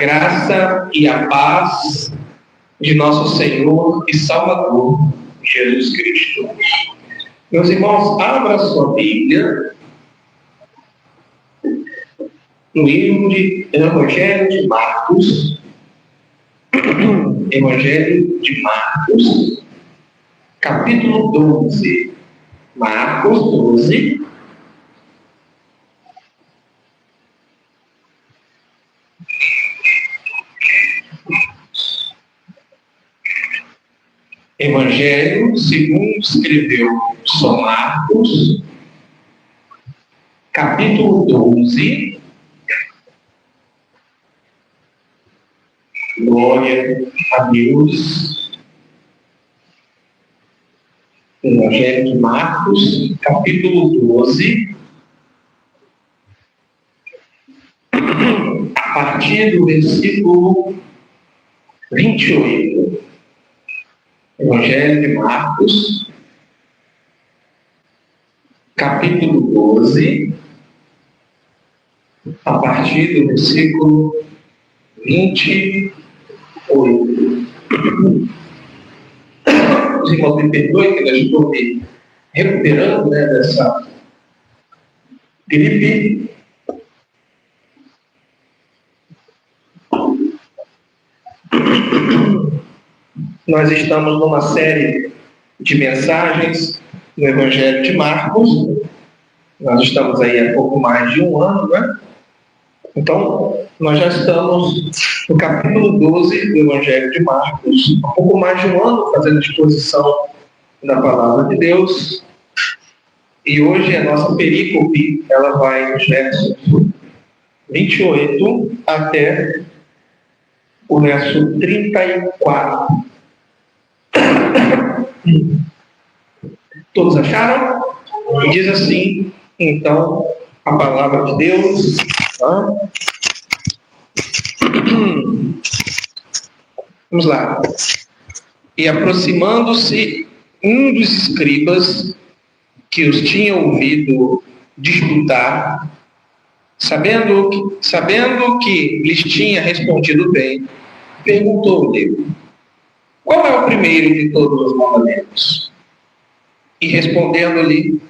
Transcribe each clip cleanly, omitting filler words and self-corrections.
graça e a paz de nosso Senhor e Salvador, Jesus Cristo. Meus irmãos, abra sua Bíblia no livro de Evangelho de Marcos. Evangelho de Marcos, capítulo 12. Marcos 12. Evangelho segundo escreveu São Marcos, capítulo 12. Glória a Deus. Evangelho de Marcos, capítulo 12. A partir do versículo 28. Evangelho de Marcos, capítulo 12, a partir do versículo 28. Os irmãos me perdoem que eu estou me recuperando dessa gripe. Nós estamos numa série de mensagens no Evangelho de Marcos. Nós estamos aí há pouco mais de um ano, né? Então, nós já estamos no capítulo 12 do Evangelho de Marcos, há pouco mais de um ano fazendo a exposição da Palavra de Deus. E hoje a nossa perícope, ela vai dos versos 28 até o verso 34. Todos acharam? E diz assim, então, a palavra de Deus. Vamos lá. E aproximando-se um dos escribas que os tinha ouvido disputar, sabendo que lhes tinha respondido bem, perguntou-lhe: qual é o primeiro de todos os mandamentos? E respondendo-lhe,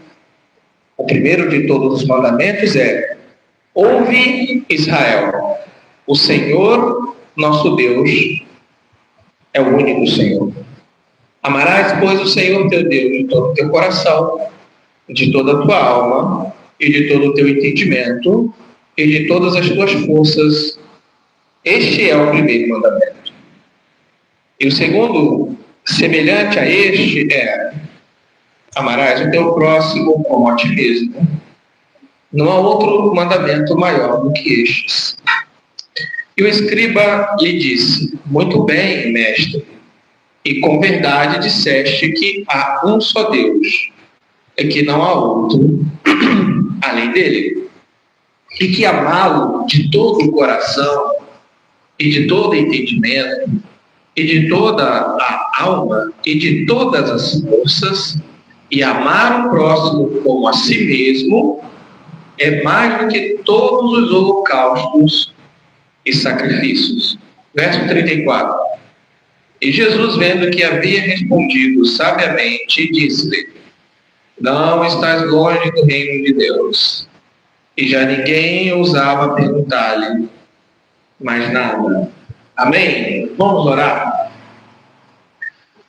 o primeiro de todos os mandamentos é: ouve, Israel, o Senhor nosso Deus é o único Senhor. Amarás, pois, o Senhor teu Deus de todo o teu coração, de toda a tua alma, e de todo o teu entendimento, e de todas as tuas forças. Este é o primeiro mandamento. E o segundo, semelhante a este, é: amarás o teu próximo como a ti mesmo. Não há outro mandamento maior do que estes. E o escriba lhe disse: muito bem, mestre, e com verdade disseste que há um só Deus, e que não há outro além dele, e que amá-lo de todo o coração, e de todo o entendimento, e de toda a alma, e de todas as forças, e amar o próximo como a si mesmo, é mais do que todos os holocaustos e sacrifícios. Verso 34. E Jesus, vendo que havia respondido sabiamente, disse-lhe: não estás longe do reino de Deus. E já ninguém ousava perguntar-lhe mais nada. Amém? Vamos orar?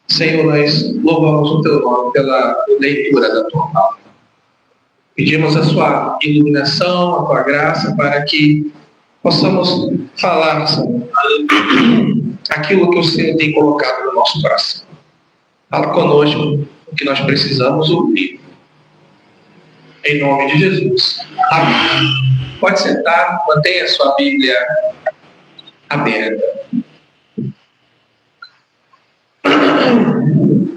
Senhor, nós louvamos o teu nome pela leitura da tua palavra. Pedimos a sua iluminação, a tua graça, para que possamos falar, Senhor, aquilo que o Senhor tem colocado no nosso coração. Fala conosco o que nós precisamos ouvir. Em nome de Jesus. Amém. Pode sentar, mantenha a sua Bíblia aberta.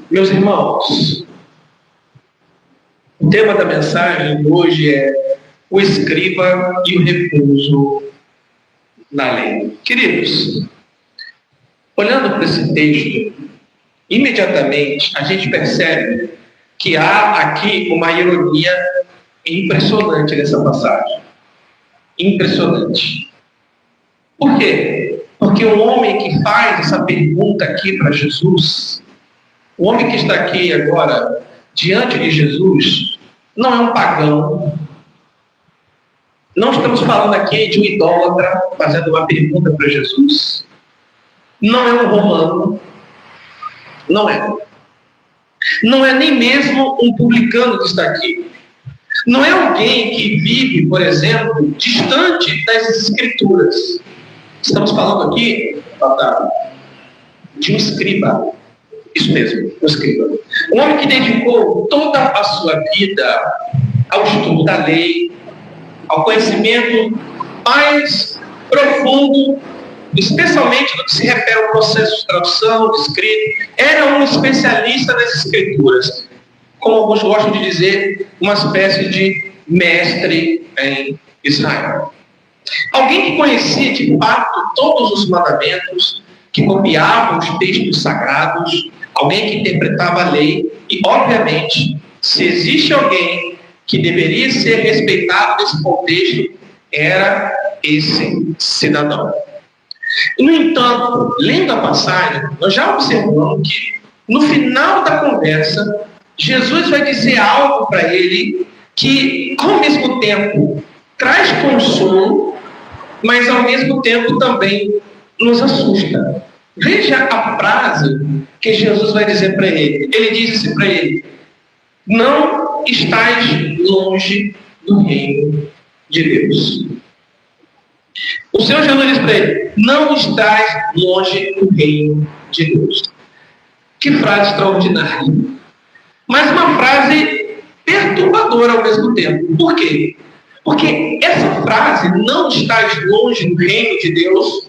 Meus irmãos, o tema da mensagem de hoje é o escriba e o refuso na lei. Queridos, olhando para esse texto, imediatamente a gente percebe que há aqui uma ironia impressionante nessa passagem. Impressionante. Por quê? Porque o homem que faz essa pergunta aqui para Jesus, o homem que está aqui agora diante de Jesus, não é um pagão. Não estamos falando aqui de um idólatra fazendo uma pergunta para Jesus. Não é um romano. Não é. Não é nem mesmo um publicano que está aqui. Não é alguém que vive, por exemplo, distante das Escrituras. Estamos falando aqui de um escriba. Isso mesmo, um escriba. Um homem que dedicou toda a sua vida ao estudo da lei, ao conhecimento mais profundo, especialmente no que se refere ao processo de tradução, de escrita. Era um especialista nas Escrituras. Como alguns gostam de dizer, uma espécie de mestre em Israel. Alguém que conhecia de fato todos os mandamentos, que copiava os textos sagrados, alguém que interpretava a lei, e obviamente, se existe alguém que deveria ser respeitado nesse contexto, era esse cidadão. No entanto, lendo a passagem, nós já observamos que no final da conversa, Jesus vai dizer algo para ele que, ao mesmo tempo, traz consolo, mas ao mesmo tempo também nos assusta. Veja a frase que Jesus vai dizer para ele. Ele diz assim para ele: não estás longe do reino de Deus. O Senhor Jesus diz para ele: não estás longe do reino de Deus. Que frase extraordinária. Mas uma frase perturbadora ao mesmo tempo. Por quê? Porque essa frase, não estás longe do reino de Deus,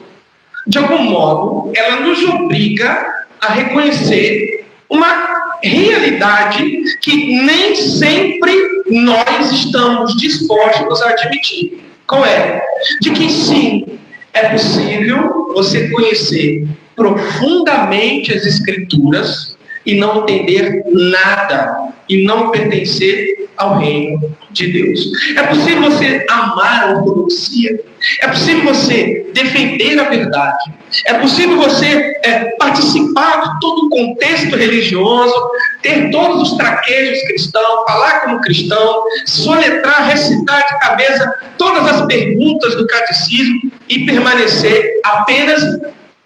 de algum modo, ela nos obriga a reconhecer uma realidade que nem sempre nós estamos dispostos a admitir. Qual é? De que sim, é possível você conhecer profundamente as Escrituras e não entender nada e não pertencer ao reino de Deus. É possível você amar a ortodoxia. É possível você defender a verdade. É possível você participar de todo o contexto religioso, ter todos os traquejos cristãos, falar como cristão, soletrar, recitar de cabeça todas as perguntas do catecismo e permanecer apenas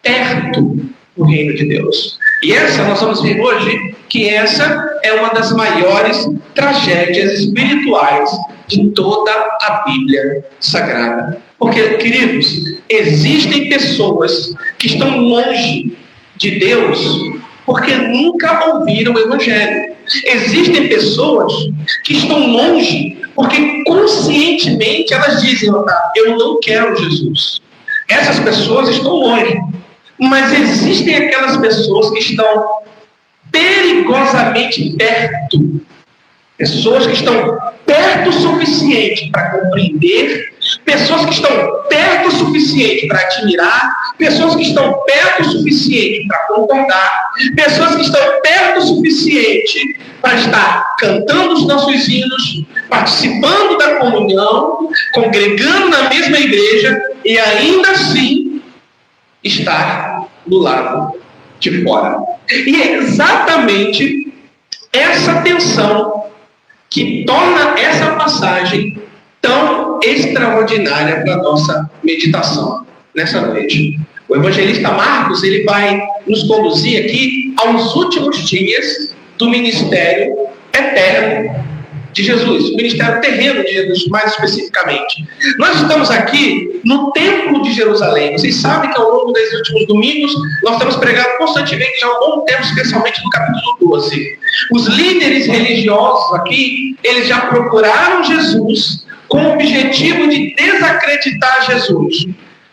perto do reino de Deus. E nós vamos ver hoje que essa é uma das maiores tragédias espirituais de toda a Bíblia Sagrada. Porque, queridos, existem pessoas que estão longe de Deus porque nunca ouviram o Evangelho. Existem pessoas que estão longe porque conscientemente elas dizem: eu não quero Jesus. Essas pessoas estão longe. Mas existem aquelas pessoas que estão perigosamente perto. Pessoas que estão perto o suficiente para compreender, pessoas que estão perto o suficiente para admirar, pessoas que estão perto o suficiente para concordar, pessoas que estão perto o suficiente para estar cantando os nossos hinos, participando da comunhão, congregando na mesma igreja e ainda assim estar do lado de fora. E é exatamente essa tensão que torna essa passagem tão extraordinária para a nossa meditação nessa noite. O evangelista Marcos, ele vai nos conduzir aqui aos últimos dias do ministério eterno de Jesus, o ministério terreno de Jesus, mais especificamente. Nós estamos aqui no Templo de Jerusalém. Vocês sabem que ao longo desses últimos domingos nós temos pregado constantemente há um bom tempo, especialmente no capítulo 12. Os líderes religiosos aqui, eles já procuraram Jesus com o objetivo de desacreditar Jesus.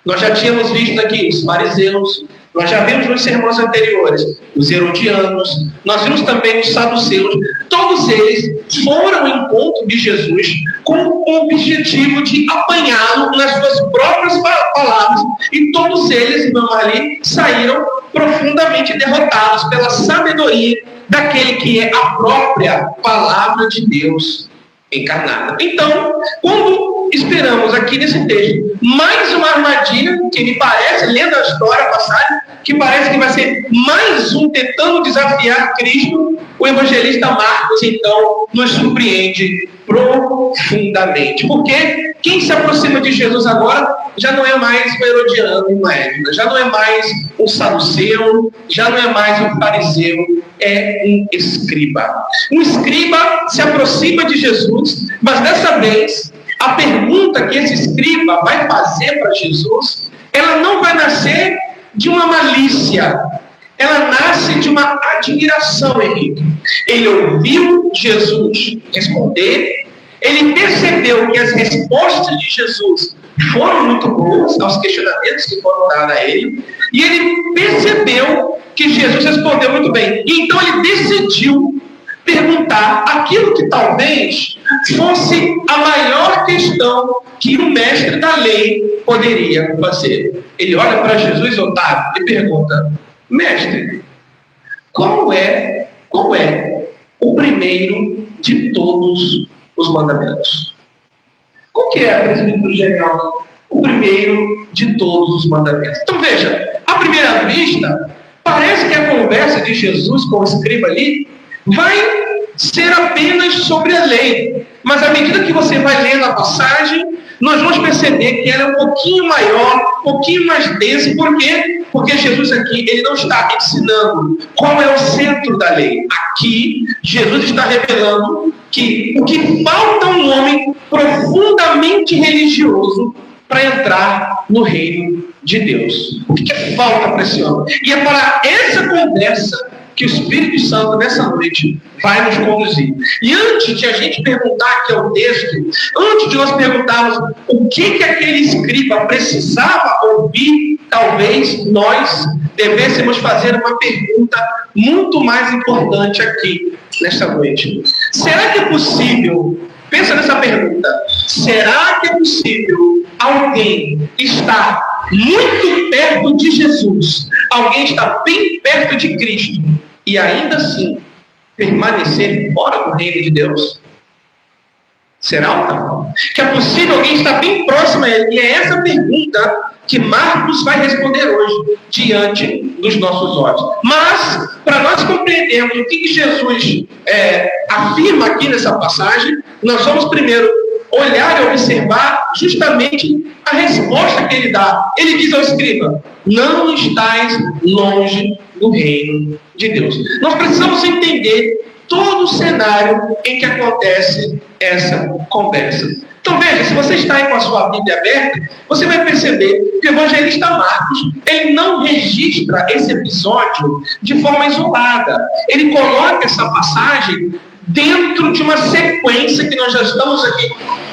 Nós já tínhamos visto aqui os fariseus, nós já vimos nos sermões anteriores os herodianos, nós vimos também os saduceus. Todos eles foram ao encontro de Jesus com o objetivo de apanhá-lo nas suas próprias palavras. E todos eles, irmão ali, saíram profundamente derrotados pela sabedoria daquele que é a própria palavra de Deus encarnada. Então, quando esperamos aqui nesse texto mais uma armadilha, que me parece, lendo a história, a passagem, que parece que vai ser mais um tentando desafiar Cristo. O evangelista Marcos, então, nos surpreende profundamente. Porque quem se aproxima de Jesus agora já não é mais um herodiano em uma época, já não é mais um saduceu, já não é mais um fariseu, é um escriba. Um escriba se aproxima de Jesus, mas dessa vez, a pergunta que esse escriba vai fazer para Jesus, ela não vai nascer de uma malícia, ela nasce de uma admiração, Henrique. Ele ouviu Jesus responder, ele percebeu que as respostas de Jesus foram muito boas aos questionamentos que foram dados a ele, e ele percebeu que Jesus respondeu muito bem. E então ele decidiu perguntar aquilo que talvez fosse a maior questão que o mestre da lei poderia fazer. Ele olha para Jesus, Otávio, e pergunta: mestre, qual é o primeiro de todos os mandamentos? Qual que é, presbítero geral, o primeiro de todos os mandamentos? Então veja, à primeira vista, parece que a conversa de Jesus com o escriba ali vai ser apenas sobre a lei. Mas à medida que você vai lendo a passagem, nós vamos perceber que ela é um pouquinho maior, um pouquinho mais densa. Por quê? Porque Jesus aqui, ele não está ensinando qual é o centro da lei. Aqui, Jesus está revelando que o que falta a um homem profundamente religioso para entrar no reino de Deus. O que falta para esse homem? E é para essa conversa que o Espírito Santo, nessa noite, vai nos conduzir. E antes de a gente perguntar aqui ao texto, antes de nós perguntarmos o que aquele escriba precisava ouvir, talvez nós devêssemos fazer uma pergunta muito mais importante aqui, nesta noite. Será que é possível, pensa nessa pergunta, será que é possível alguém estar muito perto de Jesus, alguém estar bem perto de Cristo, e ainda assim permanecer fora do reino de Deus? Será ou não? Que é possível alguém estar bem próximo a ele? E é essa pergunta que Marcos vai responder hoje, diante dos nossos olhos. Mas, para nós compreendermos o que Jesus afirma aqui nessa passagem, nós vamos primeiro olhar e observar justamente a resposta que ele dá. Ele diz ao escriba: não estais longe do reino de Deus. Nós precisamos entender todo o cenário em que acontece essa conversa. Então veja, se você está aí com a sua Bíblia aberta, você vai perceber que o evangelista Marcos, ele não registra esse episódio de forma isolada. Ele coloca essa passagem dentro de uma sequência que nós já estamos aqui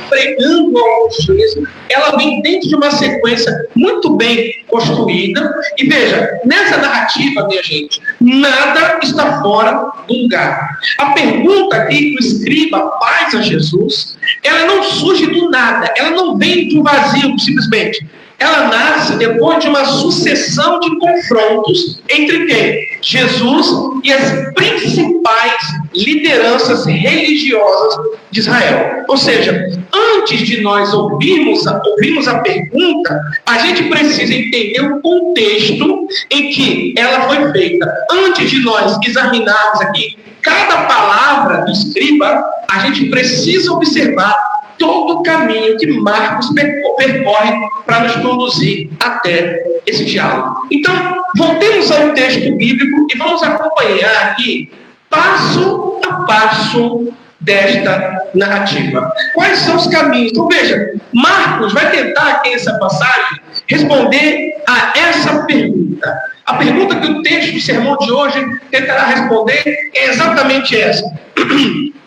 pregando há alguns dias. Ela vem dentro de uma sequência muito bem construída. E veja, nessa narrativa, minha gente, nada está fora do lugar. A pergunta aqui que o escriba faz a Jesus, ela não surge do nada, ela não vem de um vazio, simplesmente. Ela nasce depois de uma sucessão de confrontos entre quem? Jesus e as principais lideranças religiosas de Israel. Ou seja, antes de nós ouvirmos a pergunta, a gente precisa entender o contexto em que ela foi feita. Antes de nós examinarmos aqui cada palavra do escriba, a gente precisa observar todo o caminho que Marcos percorre para nos conduzir até esse diálogo. Então, voltemos ao texto bíblico e vamos acompanhar aqui, passo a passo, desta narrativa. Quais são os caminhos? Então, veja, Marcos vai tentar aqui nessa passagem responder a essa pergunta. A pergunta que o texto do sermão de hoje tentará responder é exatamente essa.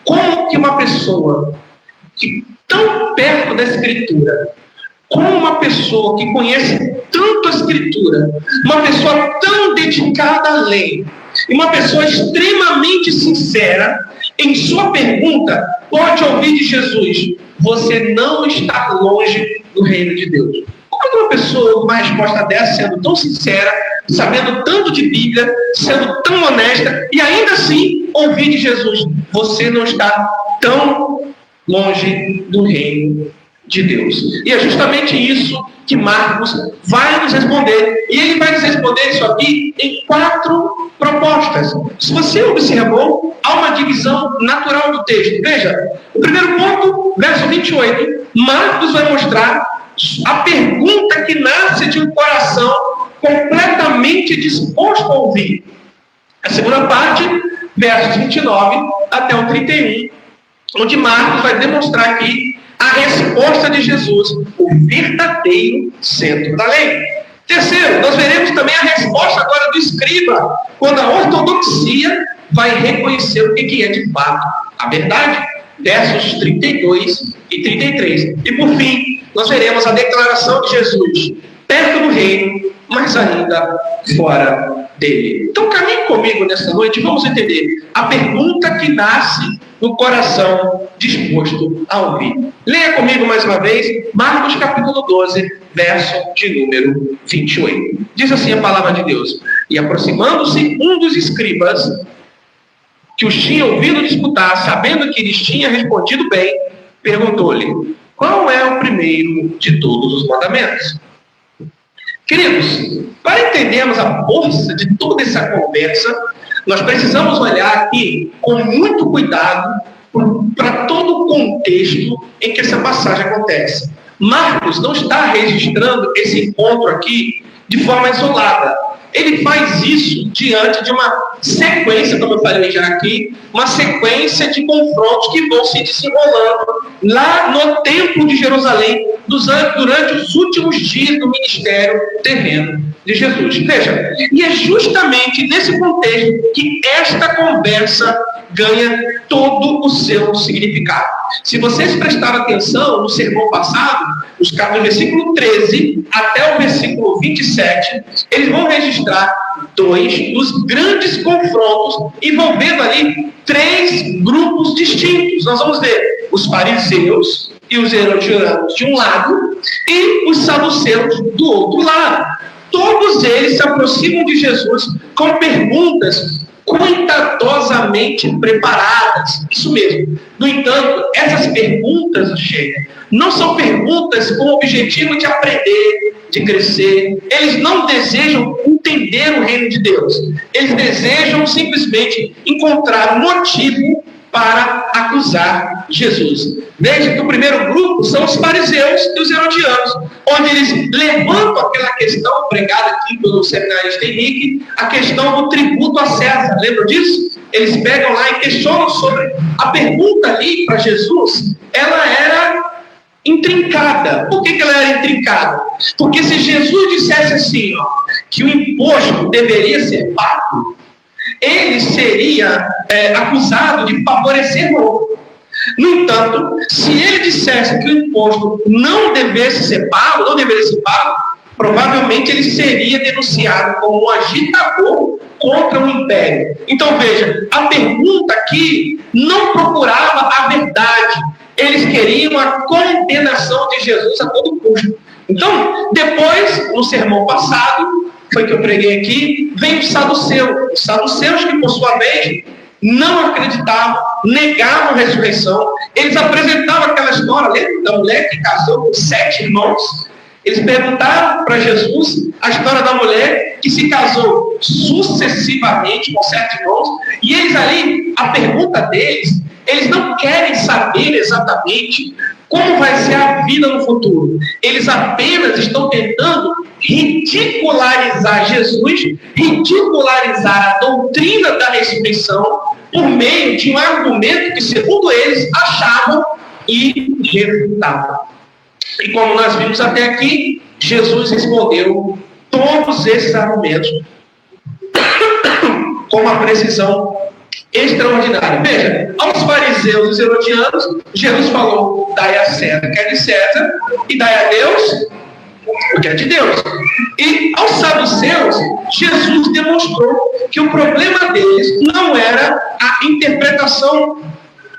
Como que uma pessoa que tão perto da Escritura, como uma pessoa que conhece tanto a Escritura, uma pessoa tão dedicada à lei, e uma pessoa extremamente sincera, em sua pergunta, pode ouvir de Jesus: você não está longe do reino de Deus? Como é que uma pessoa, uma resposta dessa, sendo tão sincera, sabendo tanto de Bíblia, sendo tão honesta, e ainda assim ouvir de Jesus: você não está tão longe do reino de Deus. E é justamente isso que Marcos vai nos responder. E ele vai nos responder isso aqui em 4 propostas. Se você observou, há uma divisão natural do texto. Veja, o primeiro ponto, verso 28, Marcos vai mostrar a pergunta que nasce de um coração completamente disposto a ouvir. A segunda parte, versos 29 até o 31, onde Marcos vai demonstrar aqui a resposta de Jesus, o verdadeiro centro da lei. Terceiro, nós veremos também a resposta agora do escriba, quando a ortodoxia vai reconhecer o que é de fato a verdade. Versos 32 e 33. E por fim, nós veremos a declaração de Jesus, perto do reino, mas ainda fora dele. Então caminhe comigo nesta noite, vamos entender a pergunta que nasce no coração disposto a ouvir. Leia comigo mais uma vez, Marcos capítulo 12, verso de número 28. Diz assim a palavra de Deus: e aproximando-se um dos escribas, que os tinha ouvido disputar, sabendo que lhes tinha respondido bem, perguntou-lhe: qual é o primeiro de todos os mandamentos? Queridos, para entendermos a força de toda essa conversa, nós precisamos olhar aqui com muito cuidado para todo o contexto em que essa passagem acontece. Marcos não está registrando esse encontro aqui de forma isolada. Ele faz isso diante de uma sequência, como eu falei já aqui, uma sequência de confrontos que vão se desenrolando lá no Templo de Jerusalém durante os últimos dias do ministério terreno de Jesus. Veja, e é justamente nesse contexto que esta conversa ganha todo o seu significado. Se vocês prestaram atenção no sermão passado, do versículo 13 até o versículo 27, eles vão registrar 2 dos grandes confrontos envolvendo ali 3 grupos distintos. Nós vamos ver os fariseus e os herodianos de um lado e os saduceus do outro lado. Todos eles se aproximam de Jesus com perguntas cuidadosamente preparadas. Isso mesmo. No entanto, essas perguntas não são perguntas com o objetivo de aprender, de crescer. Eles não desejam entender o reino de Deus. Eles desejam simplesmente encontrar um motivo para acusar Jesus. Veja que o primeiro grupo são os fariseus e os herodianos, onde eles levantam aquela questão pregada aqui pelo seminarista Henrique, a questão do tributo a César. Lembra disso? Eles pegam lá e questionam sobre a pergunta ali para Jesus. Ela era intrincada. Por que ela era intrincada? Porque se Jesus dissesse assim, que o imposto deveria ser pago, ele seria acusado de favorecer o outro. No entanto, se ele dissesse que o imposto não deveria ser pago, provavelmente ele seria denunciado como um agitador contra o império. Então veja, a pergunta aqui não procurava a verdade. Eles queriam a condenação de Jesus a todo custo. Então, depois, no sermão passado, foi que eu preguei aqui, vem os saduceus. Os saduceus que, por sua vez, não acreditavam, negavam a ressurreição. Eles apresentavam aquela história, lembra da mulher que casou com 7 irmãos? Eles perguntaram para Jesus a história da mulher que se casou sucessivamente com 7 irmãos. E eles ali, a pergunta deles, eles não querem saber exatamente como vai ser a vida no futuro. Eles apenas estão tentando ridicularizar Jesus, ridicularizar a doutrina da ressurreição por meio de um argumento que, segundo eles, achavam irrefutável. E como nós vimos até aqui, Jesus respondeu todos esses argumentos com uma precisão extraordinária. Veja, aos fariseus e herodianos, Jesus falou: dai a César o que é de César e dai a Deus o que é de Deus. E aos saduceus, Jesus demonstrou que o problema deles não era a interpretação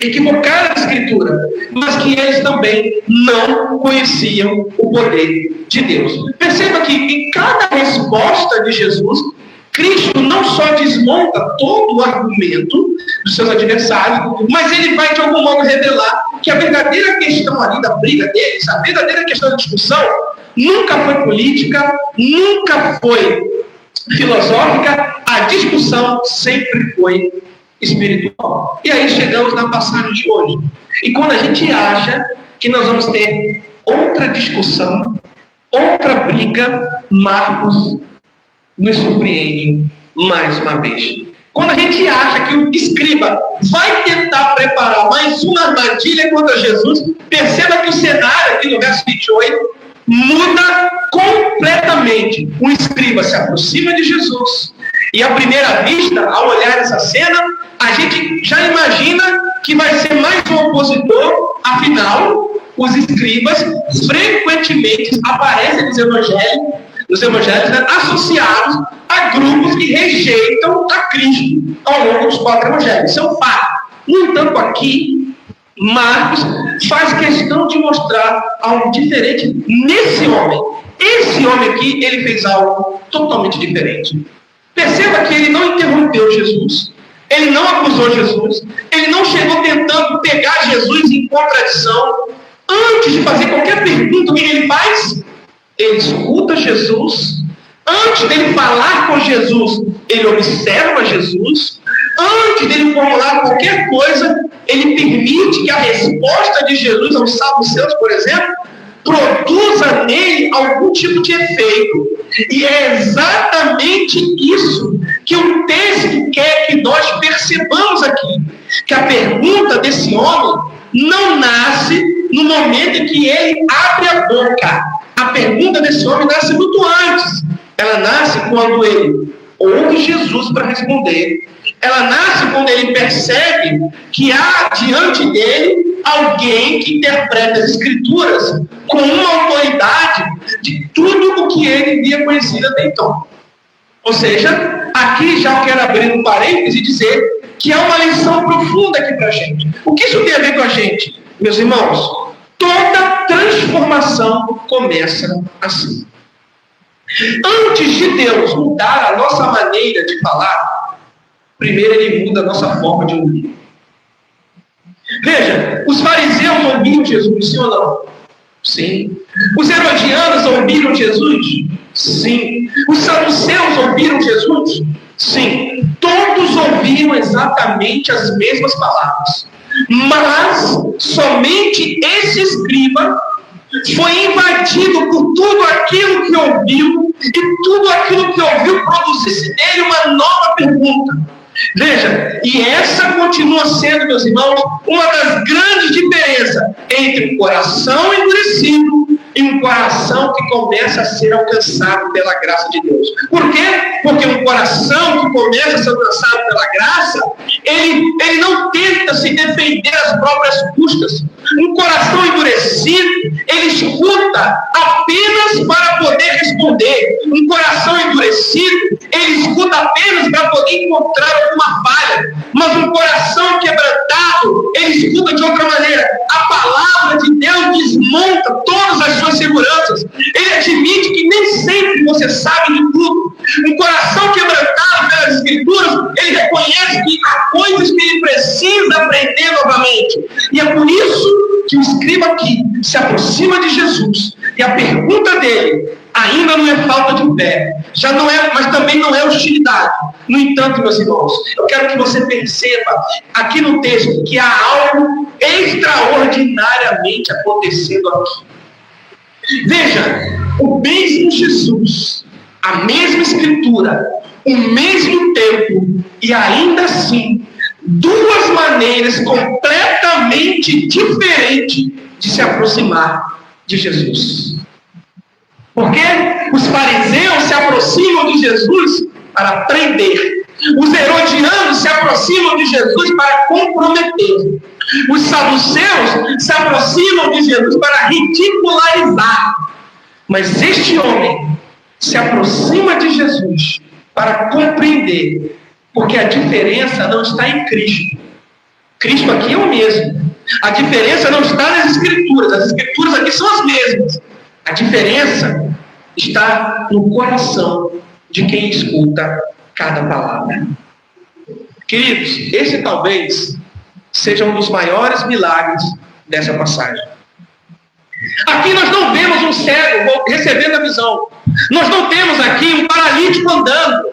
equivocada da Escritura, mas que eles também não conheciam o poder de Deus. Perceba que em cada resposta de Jesus, Cristo não só desmonta todo o argumento dos seus adversários, mas ele vai de algum modo revelar que a verdadeira questão ali da briga deles, a verdadeira questão da discussão, nunca foi política, nunca foi filosófica, a discussão sempre foi espiritual. E aí chegamos na passagem de hoje. E quando a gente acha que nós vamos ter outra discussão, outra briga, Marcos nos surpreende mais uma vez. Quando a gente acha que o escriba vai tentar preparar mais uma armadilha contra Jesus, perceba que o cenário aqui no verso 28 muda completamente. O escriba se aproxima de Jesus e à primeira vista, ao olhar essa cena, a gente já imagina que vai ser mais um opositor. Afinal, os escribas frequentemente aparecem nos evangelhos, né, associados a grupos que rejeitam a Cristo ao longo dos 4 evangelhos. Isso é um fato. No entanto, aqui, Marcos faz questão de mostrar algo diferente nesse homem. Esse homem aqui, ele fez algo totalmente diferente. Perceba que ele não interrompeu Jesus, ele não acusou Jesus, ele não chegou tentando pegar Jesus em contradição. Antes de fazer qualquer pergunta, o que ele faz? Ele escuta Jesus. Antes dele falar com Jesus, ele observa Jesus. Antes dele formular qualquer coisa, ele permite que a resposta de Jesus aos saduceus, por exemplo, produza nele algum tipo de efeito. E é exatamente isso que o texto quer que nós percebamos aqui. Que a pergunta desse homem não nasce no momento em que ele abre a boca. A pergunta desse homem nasce muito antes. Ela nasce quando ele ouve Jesus para responder. Ela nasce quando ele percebe que há diante dele alguém que interpreta as Escrituras com uma autoridade de tudo o que ele havia conhecido até então. Ou seja, aqui já quero abrir um parêntese e dizer que há uma lição profunda aqui para a gente. O que isso tem a ver com a gente, meus irmãos? Toda transformação começa assim. Antes de Deus mudar a nossa maneira de falar, primeiro ele muda a nossa forma de ouvir. Veja, os fariseus ouviram Jesus, sim ou não? Sim. Os herodianos ouviram Jesus? Sim. Os saduceus ouviram Jesus? Sim. Todos ouviram exatamente as mesmas palavras. Mas somente esse escriba foi invadido por tudo aquilo que ouviu, e tudo aquilo que ouviu produzisse nele uma nova pergunta. Veja, e essa continua sendo, meus irmãos, uma das grandes diferenças entre um coração endurecido e um coração que começa a ser alcançado pela graça de Deus. Por quê? Porque um coração que começa a ser alcançado pela graça, ele não tenta se defender às próprias custas. Um coração endurecido, ele escuta apenas para poder responder. Um coração endurecido, ele escuta apenas para poder encontrar alguma falha. Mas um coração quebrantado, ele escuta de outra maneira. A palavra de Deus desmonta todas as suas seguranças. Ele admite que nem sempre você sabe de tudo. Um coração quebrantado pelas Escrituras, ele reconhece que há coisas que ele precisa aprender novamente. E é por isso que o escriba aqui se aproxima de Jesus. E a pergunta dele ainda não é falta de fé, já não é, mas também não é hostilidade. No entanto, meus irmãos, eu quero que você perceba aqui no texto que há algo extraordinariamente acontecendo aqui. Veja, o mesmo Jesus, a mesma Escritura, o mesmo tempo, e ainda assim, duas maneiras completamente diferentes de se aproximar de Jesus. Porque os fariseus se aproximam de Jesus para prender. Os herodianos se aproximam de Jesus para comprometer. Os saduceus se aproximam de Jesus para ridicularizar. Mas este homem se aproxima de Jesus para compreender. Porque a diferença não está em Cristo. Cristo aqui é o mesmo. A diferença não está nas Escrituras. As Escrituras aqui são as mesmas. A diferença está no coração de quem escuta cada palavra. Queridos, esse talvez seja um dos maiores milagres dessa passagem. Aqui nós não vemos um cego recebendo a visão. Nós não temos aqui um paralítico andando.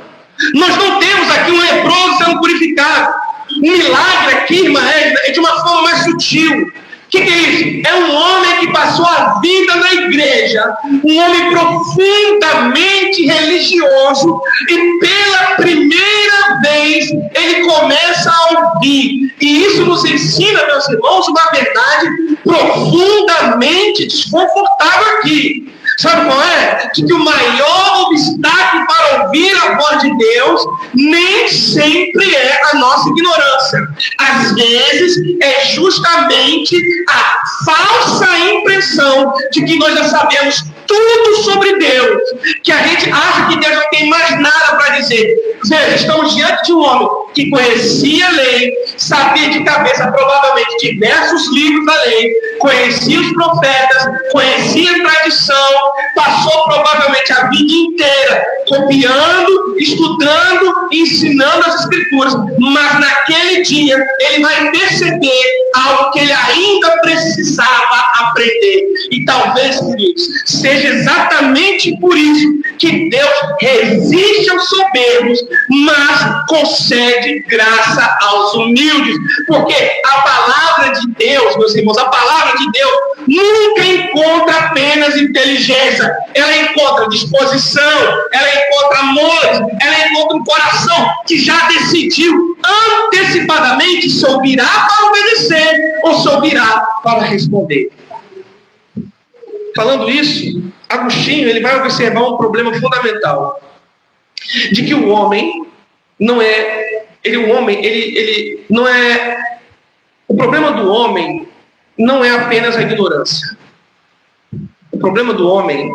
Nós não temos aqui um leproso sendo purificado. O milagre aqui, irmã, é de uma forma mais sutil. O que é isso? É um homem que passou a vida na igreja, um homem profundamente religioso, e pela primeira vez ele começa a ouvir. E isso nos ensina, meus irmãos, uma verdade profundamente desconfortável aqui. Sabe qual é? De que o maior obstáculo para ouvir a voz de Deus nem sempre é a nossa ignorância. Às vezes é justamente a falsa impressão de que nós já sabemos tudo sobre Deus, que a gente acha que Deus não tem mais nada para dizer. Veja, estamos diante de um homem que conhecia a lei, sabia de cabeça provavelmente diversos livros da lei, conhecia os profetas, conhecia a tradição, passou provavelmente a vida inteira copiando, estudando, ensinando as escrituras, mas naquele dia ele vai perceber algo que ele ainda precisava aprender. E talvez, queridos, seja exatamente por isso que Deus resiste aos soberbos, mas concede graça aos humildes. Porque a palavra de Deus, meus irmãos, a palavra de Deus nunca encontra apenas inteligência. Ela encontra disposição, ela encontra amor, ela encontra um coração que já decidiu antecipadamente se ouvirá para obedecer ou se ouvirá para responder. Falando isso, Agostinho ele vai observar um problema fundamental, de que o homem não é, ele não é, o problema do homem não é apenas a ignorância. O problema do homem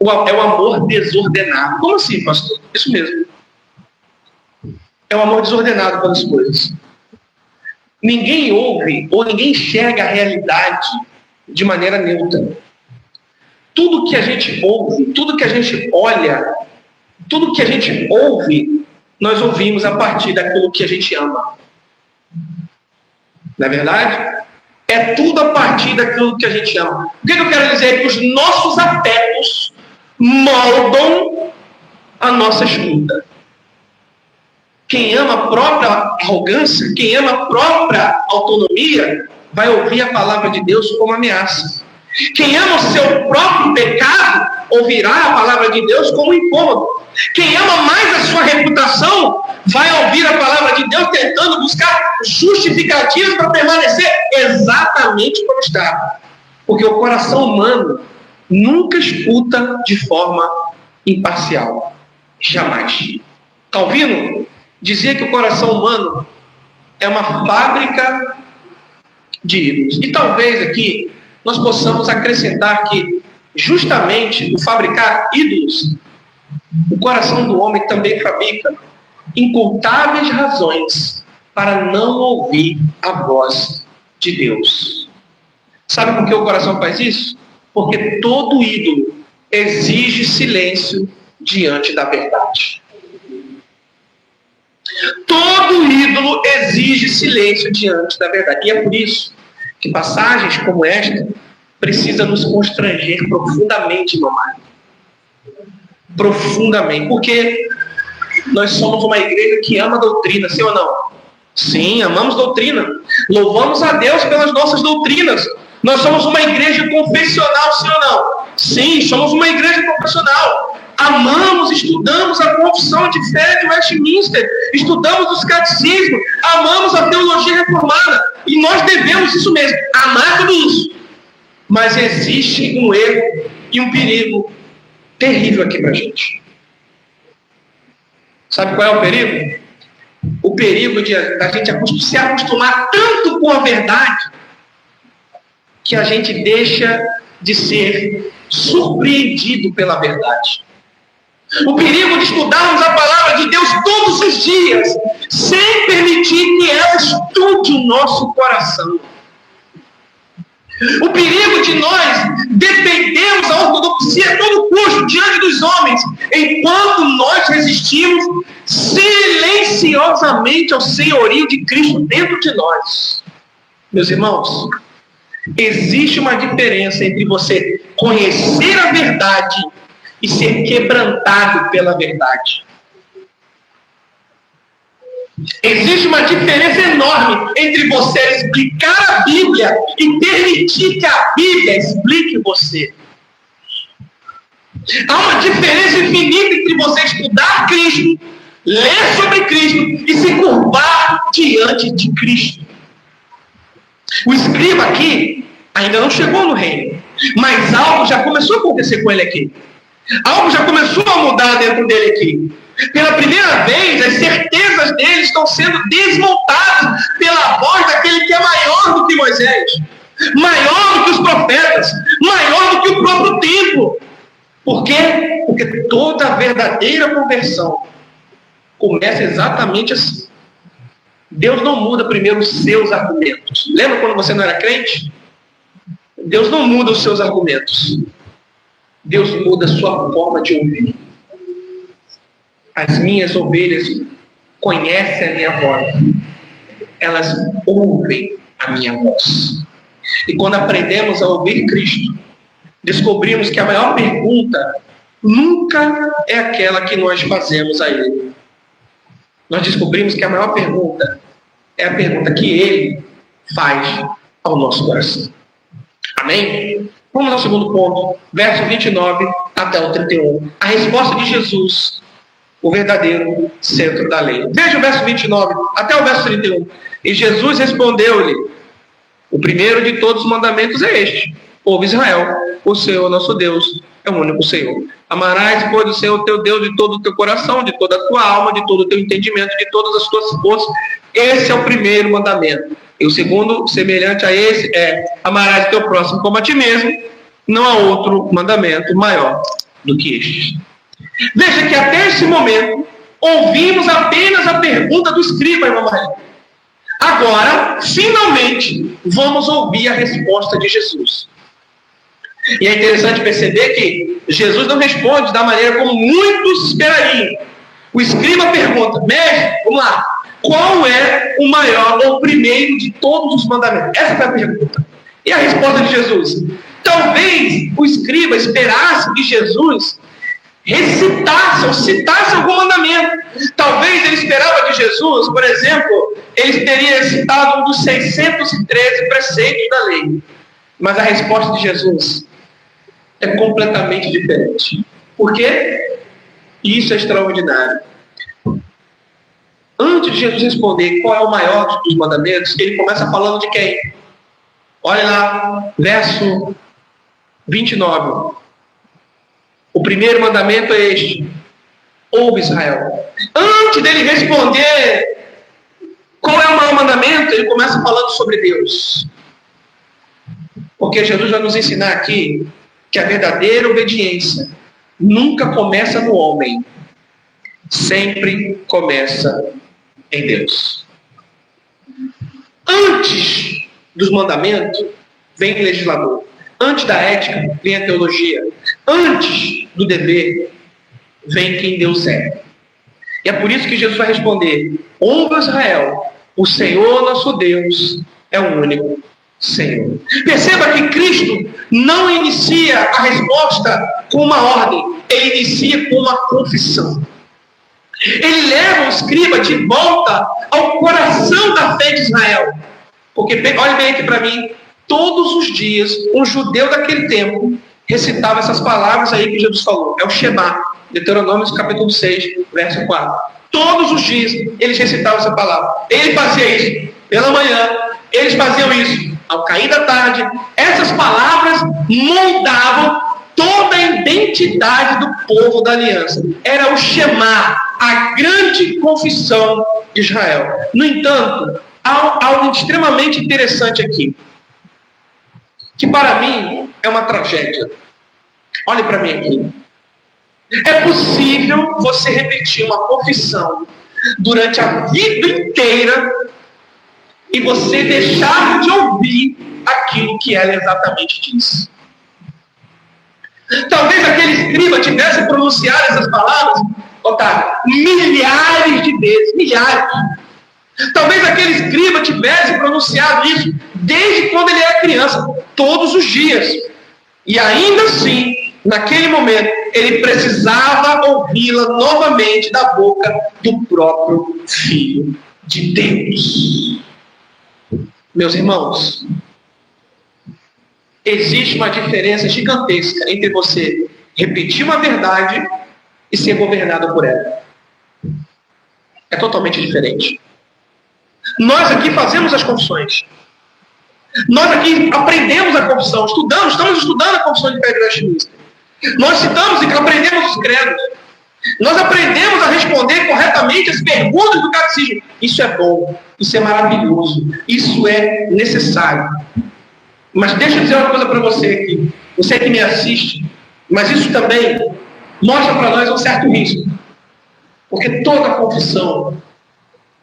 é o amor desordenado. Como assim, pastor? Isso mesmo. É o amor desordenado pelas coisas. Ninguém ouve ou ninguém enxerga a realidade de maneira neutra. Tudo que a gente ouve, tudo que a gente olha, tudo que a gente ouve, nós ouvimos a partir daquilo que a gente ama. Não é verdade? É tudo a partir daquilo que a gente ama. O que eu quero dizer? É que os nossos afetos moldam a nossa escuta. Quem ama a própria arrogância, quem ama a própria autonomia, vai ouvir a palavra de Deus como ameaça. Quem ama o seu próprio pecado, ouvirá a palavra de Deus como incômodo. Quem ama mais a sua reputação, vai ouvir a palavra de Deus tentando buscar justificativas para permanecer exatamente como está. Porque o coração humano nunca escuta de forma imparcial. Jamais. Calvino dizia que o coração humano é uma fábrica de ídolos. E talvez aqui nós possamos acrescentar que justamente o fabricar ídolos, o coração do homem também fabrica incontáveis razões para não ouvir a voz de Deus. Sabe por que o coração faz isso? Porque todo ídolo exige silêncio diante da verdade. Todo ídolo exige silêncio diante da verdade. E é por isso que passagens como esta precisam nos constranger profundamente, mamãe. Profundamente. Porque nós somos uma igreja que ama a doutrina, sim ou não? Sim, amamos doutrina. Louvamos a Deus pelas nossas doutrinas. Nós somos uma igreja confessional, sim ou não? Sim, somos uma igreja confessional. Amamos, estudamos a confissão de fé de Westminster, estudamos os catecismos, amamos a teologia reformada, e nós devemos isso mesmo, amar tudo isso. Mas existe um erro e um perigo terrível aqui para a gente. Sabe qual é o perigo? O perigo da gente se acostumar tanto com a verdade que a gente deixa de ser surpreendido pela verdade. O perigo de estudarmos a palavra de Deus todos os dias, sem permitir que ela estude o nosso coração. O perigo de nós defendermos a ortodoxia a todo custo diante dos homens, enquanto nós resistimos silenciando silenciosamente ao senhorio de Cristo dentro de nós. Meus irmãos, existe uma diferença entre você conhecer a verdade e ser quebrantado pela verdade. Existe uma diferença enorme entre você explicar a Bíblia e permitir que a Bíblia explique você. Há uma diferença infinita entre você estudar Cristo, ler sobre Cristo e se curvar diante de Cristo. O escriba aqui ainda não chegou no reino, mas algo já começou a acontecer com ele aqui. Algo já começou a mudar dentro dele aqui. Pela primeira vez, as certezas dele estão sendo desmontadas pela voz daquele que é maior do que Moisés, maior do que os profetas, maior do que o próprio templo. Por quê? Porque toda a verdadeira conversão começa exatamente assim. Deus não muda primeiro os seus argumentos. Lembra quando você não era crente? Deus não muda os seus argumentos. Deus muda a sua forma de ouvir. As minhas ovelhas conhecem a minha voz. Elas ouvem a minha voz. E quando aprendemos a ouvir Cristo, descobrimos que a maior pergunta nunca é aquela que nós fazemos a Ele. Nós descobrimos que a maior pergunta é a pergunta que Ele faz ao nosso coração. Amém? Vamos ao segundo ponto, verso 29 até o 31. A resposta de Jesus, o verdadeiro centro da lei. Veja o verso 29 até o verso 31. E Jesus respondeu-lhe: o primeiro de todos os mandamentos é este: ouve Israel, o Senhor nosso Deus é o único Senhor. Amarás, pois, o Senhor teu Deus de todo o teu coração, de toda a tua alma, de todo o teu entendimento, de todas as tuas forças. Esse é o primeiro mandamento. E o segundo, semelhante a esse, é: amarás o teu próximo como a ti mesmo. Não há outro mandamento maior do que este. Veja que até esse momento ouvimos apenas a pergunta do escriba, irmã Maria. Agora, finalmente, vamos ouvir a resposta de Jesus. E é interessante perceber que Jesus não responde da maneira como muitos esperariam. O escriba pergunta: mestre, vamos lá, qual é o maior ou o primeiro de todos os mandamentos? Essa foi a pergunta. E a resposta de Jesus? Talvez o escriba esperasse que Jesus recitasse ou citasse algum mandamento. Talvez ele esperava que Jesus, por exemplo, ele teria citado um dos 613 preceitos da lei. Mas a resposta de Jesus é completamente diferente. Por quê? Isso é extraordinário. Antes de Jesus responder qual é o maior dos mandamentos, ele começa falando de quem? Olha lá, verso 29. O primeiro mandamento é este: ouve Israel. Antes dele responder qual é o maior mandamento, ele começa falando sobre Deus. Porque Jesus vai nos ensinar aqui que a verdadeira obediência nunca começa no homem, sempre começa em Deus. Antes dos mandamentos vem o legislador. Antes da ética vem a teologia. Antes do dever vem quem Deus é. E é por isso que Jesus vai responder: ouve Israel, o Senhor nosso Deus é o único Senhor. Perceba que Cristo não inicia a resposta com uma ordem, ele inicia com uma confissão. Ele leva o escriba de volta ao coração da fé de Israel. Porque, olhe bem aqui para mim, todos os dias, um judeu daquele tempo recitava essas palavras aí que Jesus falou. É o Shema, Deuteronômio capítulo 6, verso 4. Todos os dias eles recitavam essa palavra. Ele fazia isso pela manhã, eles faziam isso ao cair da tarde. Essas palavras moldavam toda a identidade do povo da aliança. Era o Shema, a grande confissão de Israel. No entanto, há algo extremamente interessante aqui, que para mim é uma tragédia. Olhe para mim aqui. É possível você repetir uma confissão durante a vida inteira e você deixar de ouvir aquilo que ela exatamente diz. Talvez aquele escriba tivesse pronunciado essas palavras, Otávio, milhares de vezes, milhares. Talvez aquele escriba tivesse pronunciado isso desde quando ele era criança, todos os dias. E ainda assim, naquele momento, ele precisava ouvi-la novamente da boca do próprio Filho de Deus. Meus irmãos, existe uma diferença gigantesca entre você repetir uma verdade e ser governado por ela. É totalmente diferente. Nós aqui fazemos as confissões. Nós aqui aprendemos a confissão, estamos estudando a confissão de fé igreja. Nós citamos e aprendemos os credos. Nós aprendemos a responder corretamente as perguntas do catecismo. Isso é bom, isso é maravilhoso, isso é necessário. Mas deixa eu dizer uma coisa para você aqui. Você que me assiste, mas isso também mostra para nós um certo risco. Porque toda confissão,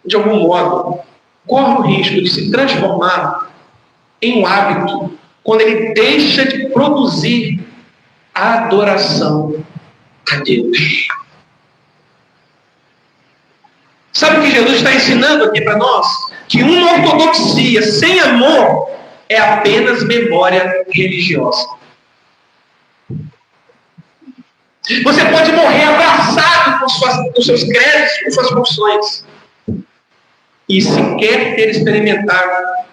de algum modo, corre o risco de se transformar em um hábito quando ele deixa de produzir a adoração a Deus. Sabe o que Jesus está ensinando aqui para nós? Que uma ortodoxia sem amor é apenas memória religiosa. Você pode morrer abraçado com seus créditos, com suas funções, e sequer ter experimentado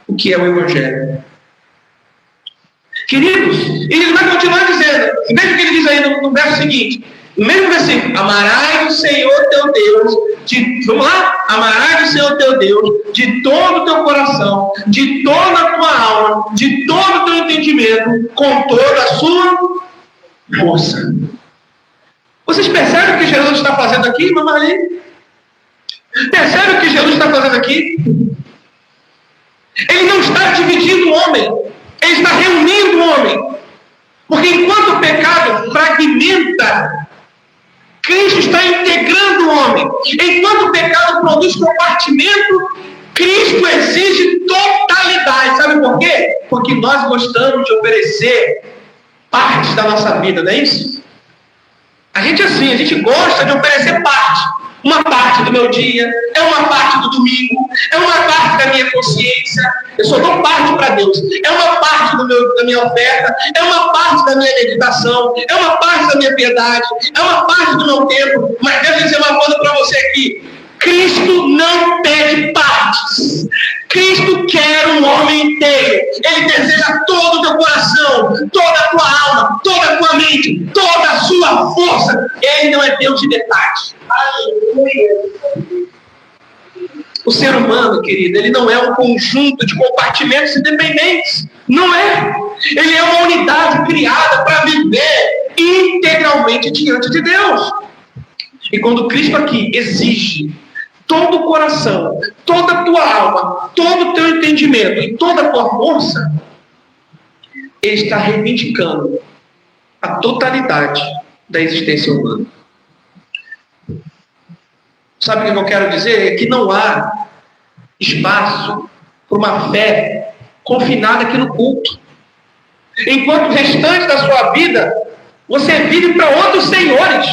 o que é o Evangelho. Queridos, ele vai continuar dizendo, veja o que ele diz aí no verso seguinte, no mesmo versículo: amarás o Senhor teu Deus, vamos lá? Amarás o Senhor teu Deus de todo o teu coração, de toda a tua alma, de todo o teu entendimento, com toda a sua força. Vocês percebem o que Jesus está fazendo aqui, irmã Marli? Percebe o que Jesus está fazendo aqui? Ele não está dividindo o homem, ele está reunindo o homem. Porque enquanto o pecado fragmenta, Cristo está integrando o homem. Enquanto o pecado produz compartimento, Cristo exige totalidade. Sabe por quê? Porque nós gostamos de oferecer partes da nossa vida, não é isso? A gente é assim, a gente gosta de oferecer parte. Uma parte do meu dia, é uma parte do domingo, é uma parte da minha consciência. Eu só dou parte para Deus. É uma parte da minha oferta, é uma parte da minha meditação, é uma parte da minha piedade, é uma parte do meu tempo. Mas deixa eu dizer uma coisa para você aqui. Cristo não pede partes. Cristo quer um homem inteiro. Ele deseja todo o teu coração, toda a tua alma, toda a tua mente, toda a sua força. Ele não é Deus de detalhes. Aleluia. O ser humano, querido, ele não é um conjunto de compartimentos independentes. Não é. Ele é uma unidade criada para viver integralmente diante de Deus. E quando Cristo aqui exige todo o coração, toda a tua alma, todo o teu entendimento e toda a tua força, ele está reivindicando a totalidade da existência humana. Sabe o que eu quero dizer? É que não há espaço para uma fé confinada aqui no culto. Enquanto o restante da sua vida, você vive para outros senhores.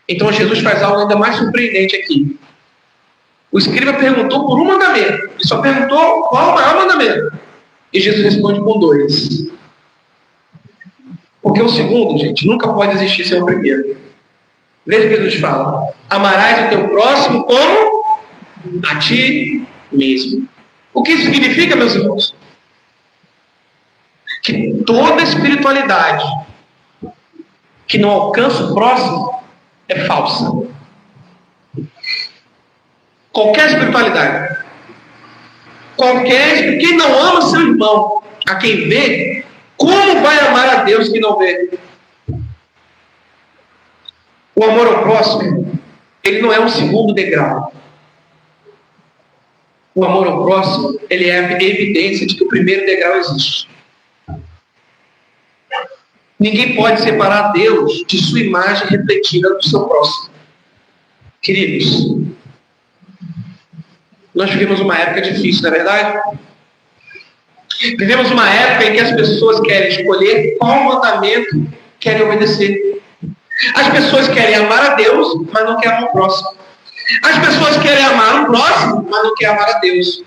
Então Jesus faz algo ainda mais surpreendente aqui. O escriba perguntou por um mandamento. Ele só perguntou qual o maior mandamento. E Jesus responde com 2. Porque o segundo, gente, nunca pode existir sem o primeiro. Veja o que Jesus fala. Amarás o teu próximo como a ti mesmo. O que isso significa, meus irmãos? Que toda espiritualidade que não alcança o próximo é falsa. Qualquer espiritualidade. Quem não ama seu irmão, a quem vê, como vai amar a Deus que não vê? O amor ao próximo, ele não é um segundo degrau. O amor ao próximo, ele é a evidência de que o primeiro degrau existe. Ninguém pode separar Deus de sua imagem refletida do seu próximo. Queridos, nós vivemos uma época difícil, não é verdade? Vivemos uma época em que as pessoas querem escolher qual mandamento querem obedecer. As pessoas querem amar a Deus, mas não querem amar o próximo. As pessoas querem amar o próximo, mas não querem amar a Deus.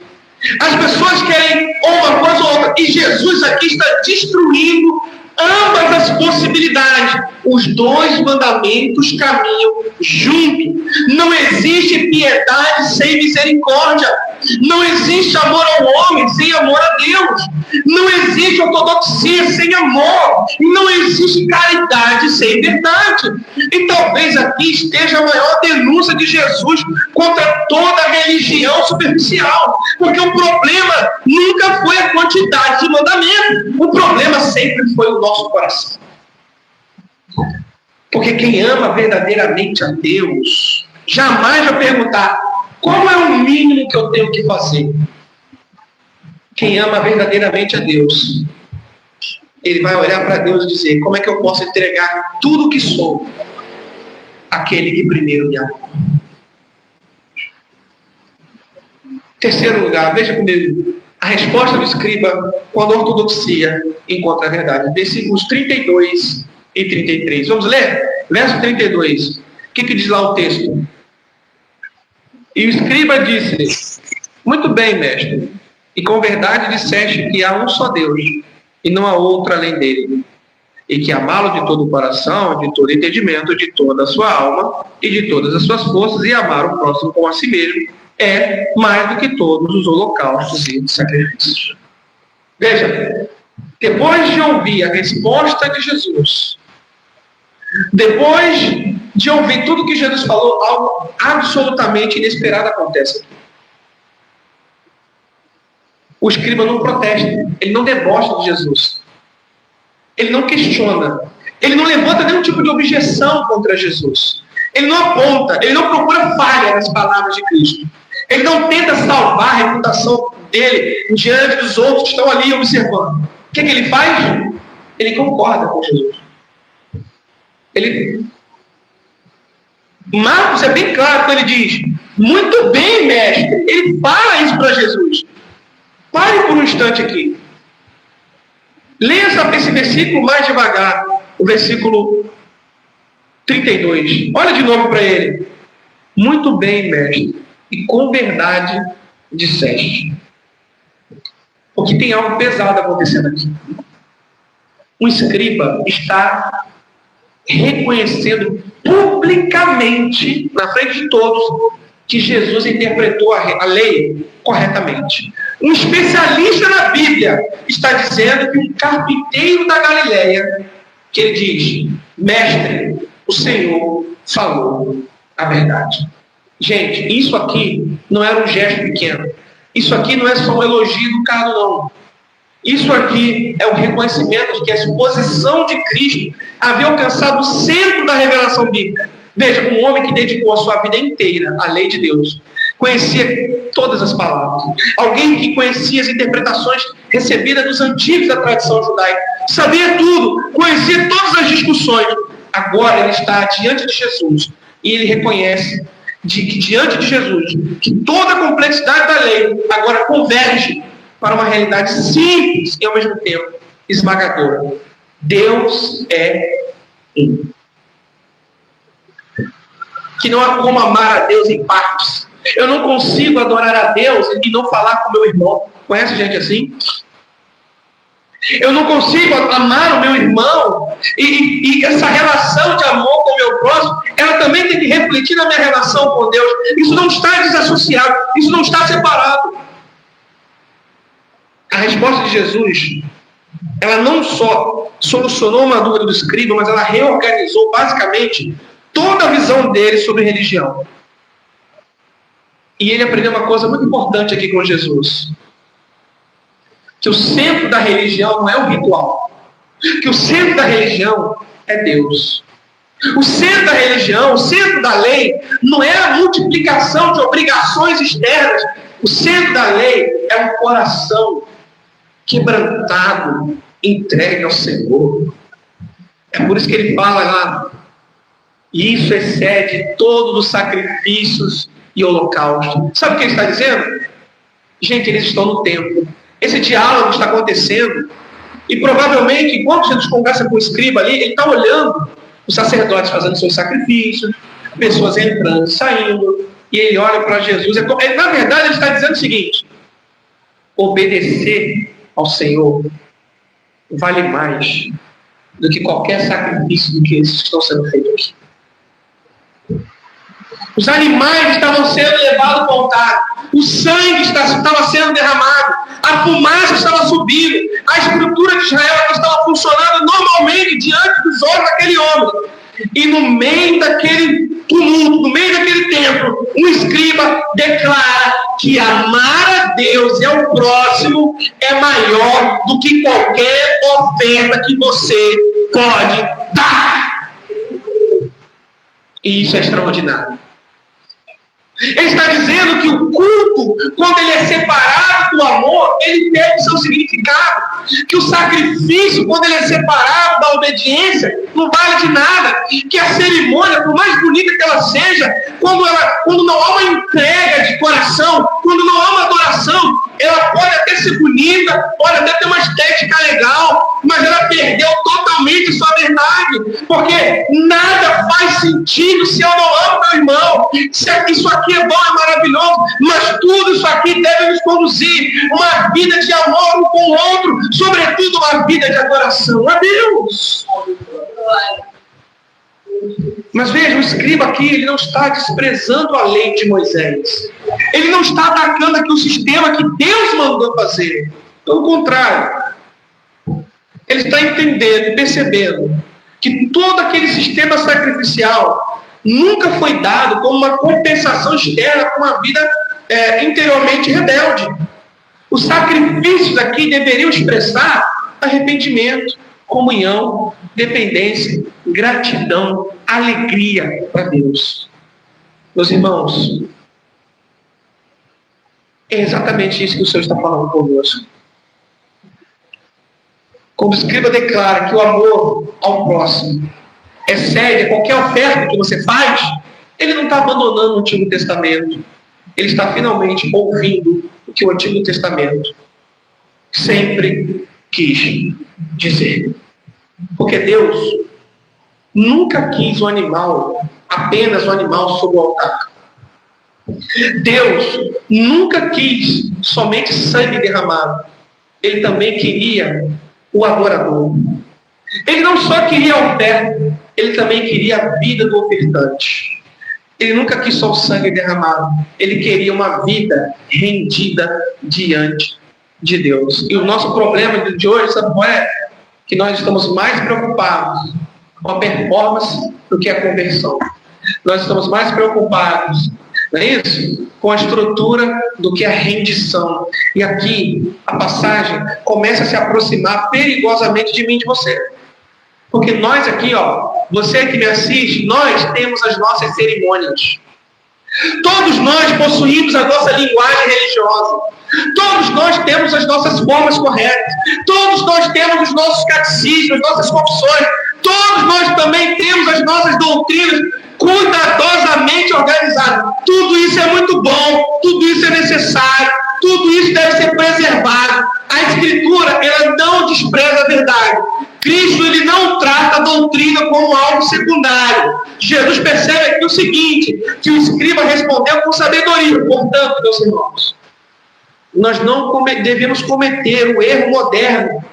As pessoas querem uma coisa ou outra. E Jesus aqui está destruindo ambas as possibilidades. Os dois mandamentos caminham juntos. Não existe piedade sem misericórdia. Não existe amor ao homem sem amor a Deus. Não existe ortodoxia sem amor. Não existe caridade sem verdade. E talvez aqui esteja a maior denúncia de Jesus contra toda a religião superficial. Porque o problema nunca foi a quantidade de mandamentos. O problema sempre foi o nosso coração. Porque quem ama verdadeiramente a Deus jamais vai perguntar: qual é o mínimo que eu tenho que fazer? Quem ama verdadeiramente a Deus, ele vai olhar para Deus e dizer: como é que eu posso entregar tudo o que sou àquele que primeiro me amou? Terceiro lugar, veja comigo a resposta do escriba quando a ortodoxia encontra a verdade. Versículos 32 e 33. Vamos ler? Verso 32. O que diz lá o texto? E o escriba disse: muito bem, mestre, e com verdade disseste que há um só Deus, e não há outro além dele, e que amá-lo de todo o coração, de todo entendimento, de toda a sua alma, e de todas as suas forças, e amar o próximo como a si mesmo, é mais do que todos os holocaustos e sacrifícios. Veja, depois de ouvir a resposta de Jesus, depois de ouvir tudo que Jesus falou, algo absolutamente inesperado acontece. O escriba não protesta, ele não debocha de Jesus, ele não questiona, ele não levanta nenhum tipo de objeção contra Jesus, ele não aponta, ele não procura falha nas palavras de Cristo, ele não tenta salvar a reputação dele diante dos outros que estão ali observando. O que ele faz? Ele concorda com Jesus. Marcos é bem claro quando ele diz: muito bem, mestre. Ele fala isso para Jesus. Pare por um instante aqui. Leia esse versículo mais devagar. O versículo 32. Olha de novo para ele. Muito bem, mestre. E com verdade disseste. Porque tem algo pesado acontecendo aqui. O escriba está reconhecendo publicamente, na frente de todos, que Jesus interpretou a lei corretamente. Um especialista na Bíblia está dizendo que um carpinteiro da Galileia, que ele diz: mestre, o Senhor falou a verdade. Gente, isso aqui não era um gesto pequeno. Isso aqui não é só um elogio do cara, não. Isso aqui é o reconhecimento de que a exposição de Cristo havia alcançado o centro da revelação bíblica. Veja, um homem que dedicou a sua vida inteira à lei de Deus, conhecia todas as palavras. Alguém que conhecia as interpretações recebidas dos antigos da tradição judaica, sabia tudo, conhecia todas as discussões. Agora ele está diante de Jesus e ele reconhece que diante de Jesus, que toda a complexidade da lei agora converge para uma realidade simples e ao mesmo tempo esmagadora. Deus é um. Que não há como amar a Deus em partes. Eu não consigo adorar a Deus e não falar com meu irmão. Conhece gente assim? Eu não consigo amar o meu irmão e essa relação de amor com o meu próximo, ela também tem que refletir na minha relação com Deus. Isso não está desassociado, isso não está separado. A resposta de Jesus, ela não só solucionou uma dúvida do escriba, mas ela reorganizou basicamente toda a visão dele sobre religião. E ele aprendeu uma coisa muito importante aqui com Jesus. Que o centro da religião não é o ritual. Que o centro da religião é Deus. O centro da religião, o centro da lei, não é a multiplicação de obrigações externas. O centro da lei é um coração quebrantado, entregue ao Senhor. É por isso que ele fala lá: e isso excede todos os sacrifícios e holocaustos. Sabe o que ele está dizendo? Gente, eles estão no templo. Esse diálogo está acontecendo. E provavelmente, enquanto Jesus conversa com o escriba ali, ele está olhando os sacerdotes fazendo seus sacrifícios, pessoas entrando e saindo, e ele olha para Jesus. Na verdade, ele está dizendo o seguinte: obedecer ao Senhor vale mais do que qualquer sacrifício do que esses que estão sendo feitos aqui. Os animais estavam sendo levados para o altar, o sangue estava sendo derramado, a fumaça estava subindo, a estrutura de Israel estava funcionando normalmente diante dos olhos daquele homem. E no meio daquele tumulto, no meio daquele templo, um escriba declara que amar a Deus e ao próximo é maior do que qualquer oferta que você pode dar. E isso é extraordinário. Ele está dizendo que o culto, quando ele é separado do amor, ele perde o seu significado. Que o sacrifício, quando ele é separado da obediência, não vale de nada. Que a cerimônia, por mais bonita que ela seja, quando não há uma entrega de coração, quando não há uma adoração, ela pode até ser bonita, pode até ter uma estética legal, mas ela perdeu totalmente sua verdade. Porque nada faz sentido se eu não amo meu irmão. Se isso aqui é bom, é maravilhoso, mas tudo isso aqui deve nos conduzir uma vida de amor um com o outro, sobretudo uma vida de adoração a Deus. Mas veja, o escriba aqui, ele não está desprezando a lei de Moisés. Ele não está atacando aqui o sistema que Deus mandou fazer. Pelo contrário, ele está entendendo, percebendo que todo aquele sistema sacrificial nunca foi dado como uma compensação externa para uma vida interiormente rebelde. Os sacrifícios aqui deveriam expressar arrependimento, comunhão, dependência, gratidão, alegria para Deus. Meus irmãos, é exatamente isso que o Senhor está falando conosco. Quando o escriba declara que o amor ao próximo excede qualquer oferta que você faz, ele não está abandonando o Antigo Testamento. Ele está finalmente ouvindo o que o Antigo Testamento sempre quis dizer. Porque Deus nunca quis o animal, apenas o animal sobre o altar. Deus nunca quis somente sangue derramado. Ele também queria o adorador. Ele não só queria a oferta, ele também queria a vida do ofertante. Ele nunca quis só o sangue derramado. Ele queria uma vida rendida diante de Deus. E o nosso problema de hoje, sabe qual é? Que nós estamos mais preocupados com a performance do que a conversão. Nós estamos mais preocupados, não é isso? Com a estrutura do que a rendição. E aqui a passagem começa a se aproximar perigosamente de mim e de você. Porque nós aqui, você que me assiste, nós temos as nossas cerimônias. Todos nós possuímos a nossa linguagem religiosa. Todos nós temos as nossas formas corretas. Todos nós temos os nossos catecismos, as nossas confissões. Todos nós também temos as nossas doutrinas cuidadosamente organizadas. Tudo isso é muito bom, tudo isso é necessário, tudo isso deve ser preservado. A Escritura, ela não despreza a verdade. Cristo, ele não trata a doutrina como algo secundário. Jesus percebe aqui o seguinte, que o escriba respondeu com sabedoria. Portanto, meus irmãos, nós não devemos cometer o erro moderno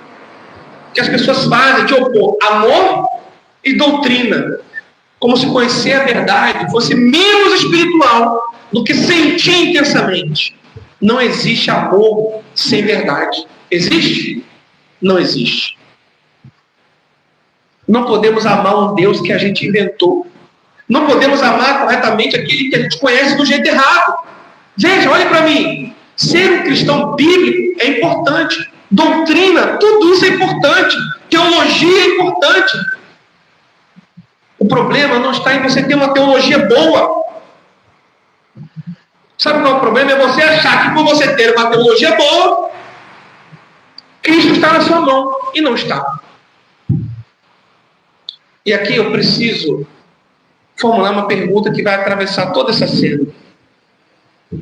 que as pessoas fazem de opor amor e doutrina, como se conhecer a verdade fosse menos espiritual do que sentir intensamente. Não existe amor sem verdade. Existe? Não existe. Não podemos amar um Deus que a gente inventou. Não podemos amar corretamente aquele que a gente conhece do jeito errado. Veja, olha para mim. Ser um cristão bíblico é importante. Doutrina, tudo isso é importante. Teologia é importante. O problema não está em você ter uma teologia boa. Sabe qual é o problema? É você achar que por você ter uma teologia boa, Cristo está na sua mão. E não está. E aqui eu preciso formular uma pergunta que vai atravessar toda essa cena. O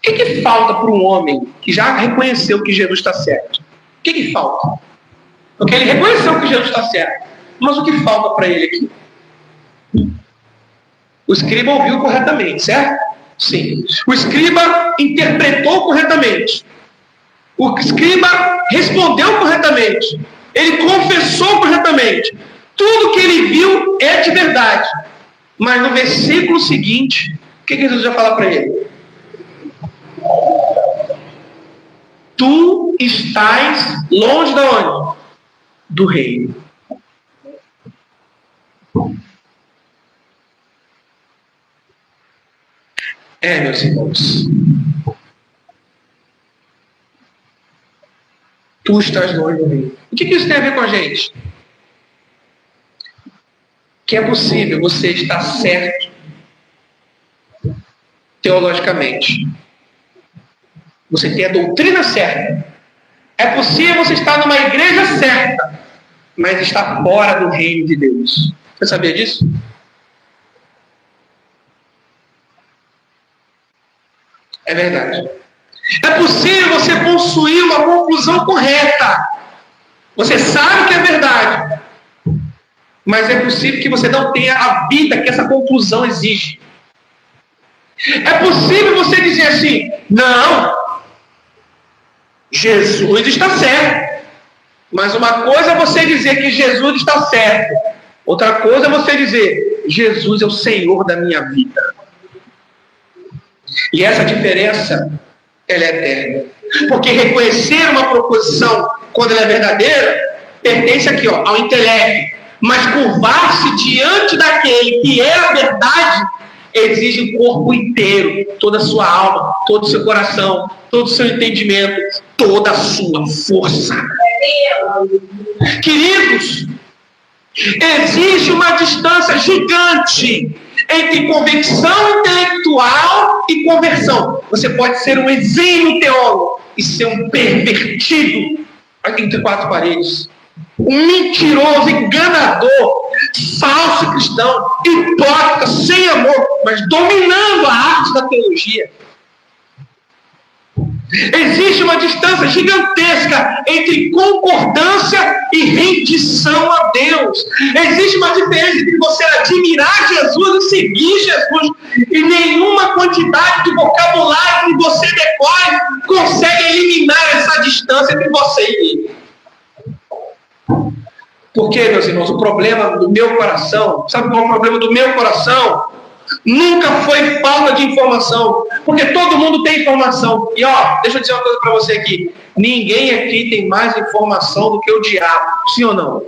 que falta para um homem que já reconheceu que Jesus está certo? O que falta? Porque ele reconheceu que Jesus está certo. Mas o que falta para ele aqui? O escriba ouviu corretamente, certo? Sim. O escriba interpretou corretamente. O escriba respondeu corretamente. Ele confessou corretamente. Tudo que ele viu é de verdade. Mas no versículo seguinte, o que Jesus vai falar para ele? Tu estás longe de onde? Do reino. Meus irmãos. Tu estás longe do reino. O que isso tem a ver com a gente? Que é possível você estar certo teologicamente. Você tem a doutrina certa. É possível você estar numa igreja certa, mas estar fora do reino de Deus. Você sabia disso? É verdade. É possível você possuir uma conclusão correta. Você sabe que é verdade. Mas é possível que você não tenha a vida que essa conclusão exige. É possível você dizer assim, não, Jesus está certo. Mas uma coisa é você dizer que Jesus está certo. Outra coisa é você dizer, Jesus é o Senhor da minha vida. E essa diferença, ela é eterna. Porque reconhecer uma proposição quando ela é verdadeira, pertence aqui, ao intelecto. Mas curvar-se diante daquele que é a verdade, exige o corpo inteiro, toda a sua alma, todo o seu coração, todo o seu entendimento, toda a sua força. Queridos, existe uma distância gigante entre convicção intelectual e conversão. Você pode ser um exímio teólogo e ser um pervertido entre quatro paredes. Um mentiroso, enganador, falso cristão, hipócrita, sem amor, mas dominando a arte da teologia. Existe uma distância gigantesca entre concordância e rendição a Deus. Existe uma diferença entre você admirar Jesus e seguir Jesus. E nenhuma quantidade de vocabulário que você decore consegue eliminar essa distância entre você e ele. Porque, meus irmãos, o problema do meu coração, sabe qual é o problema do meu coração? Nunca foi falta de informação, porque todo mundo tem informação. E deixa eu dizer uma coisa para você aqui: ninguém aqui tem mais informação do que o diabo, sim ou não?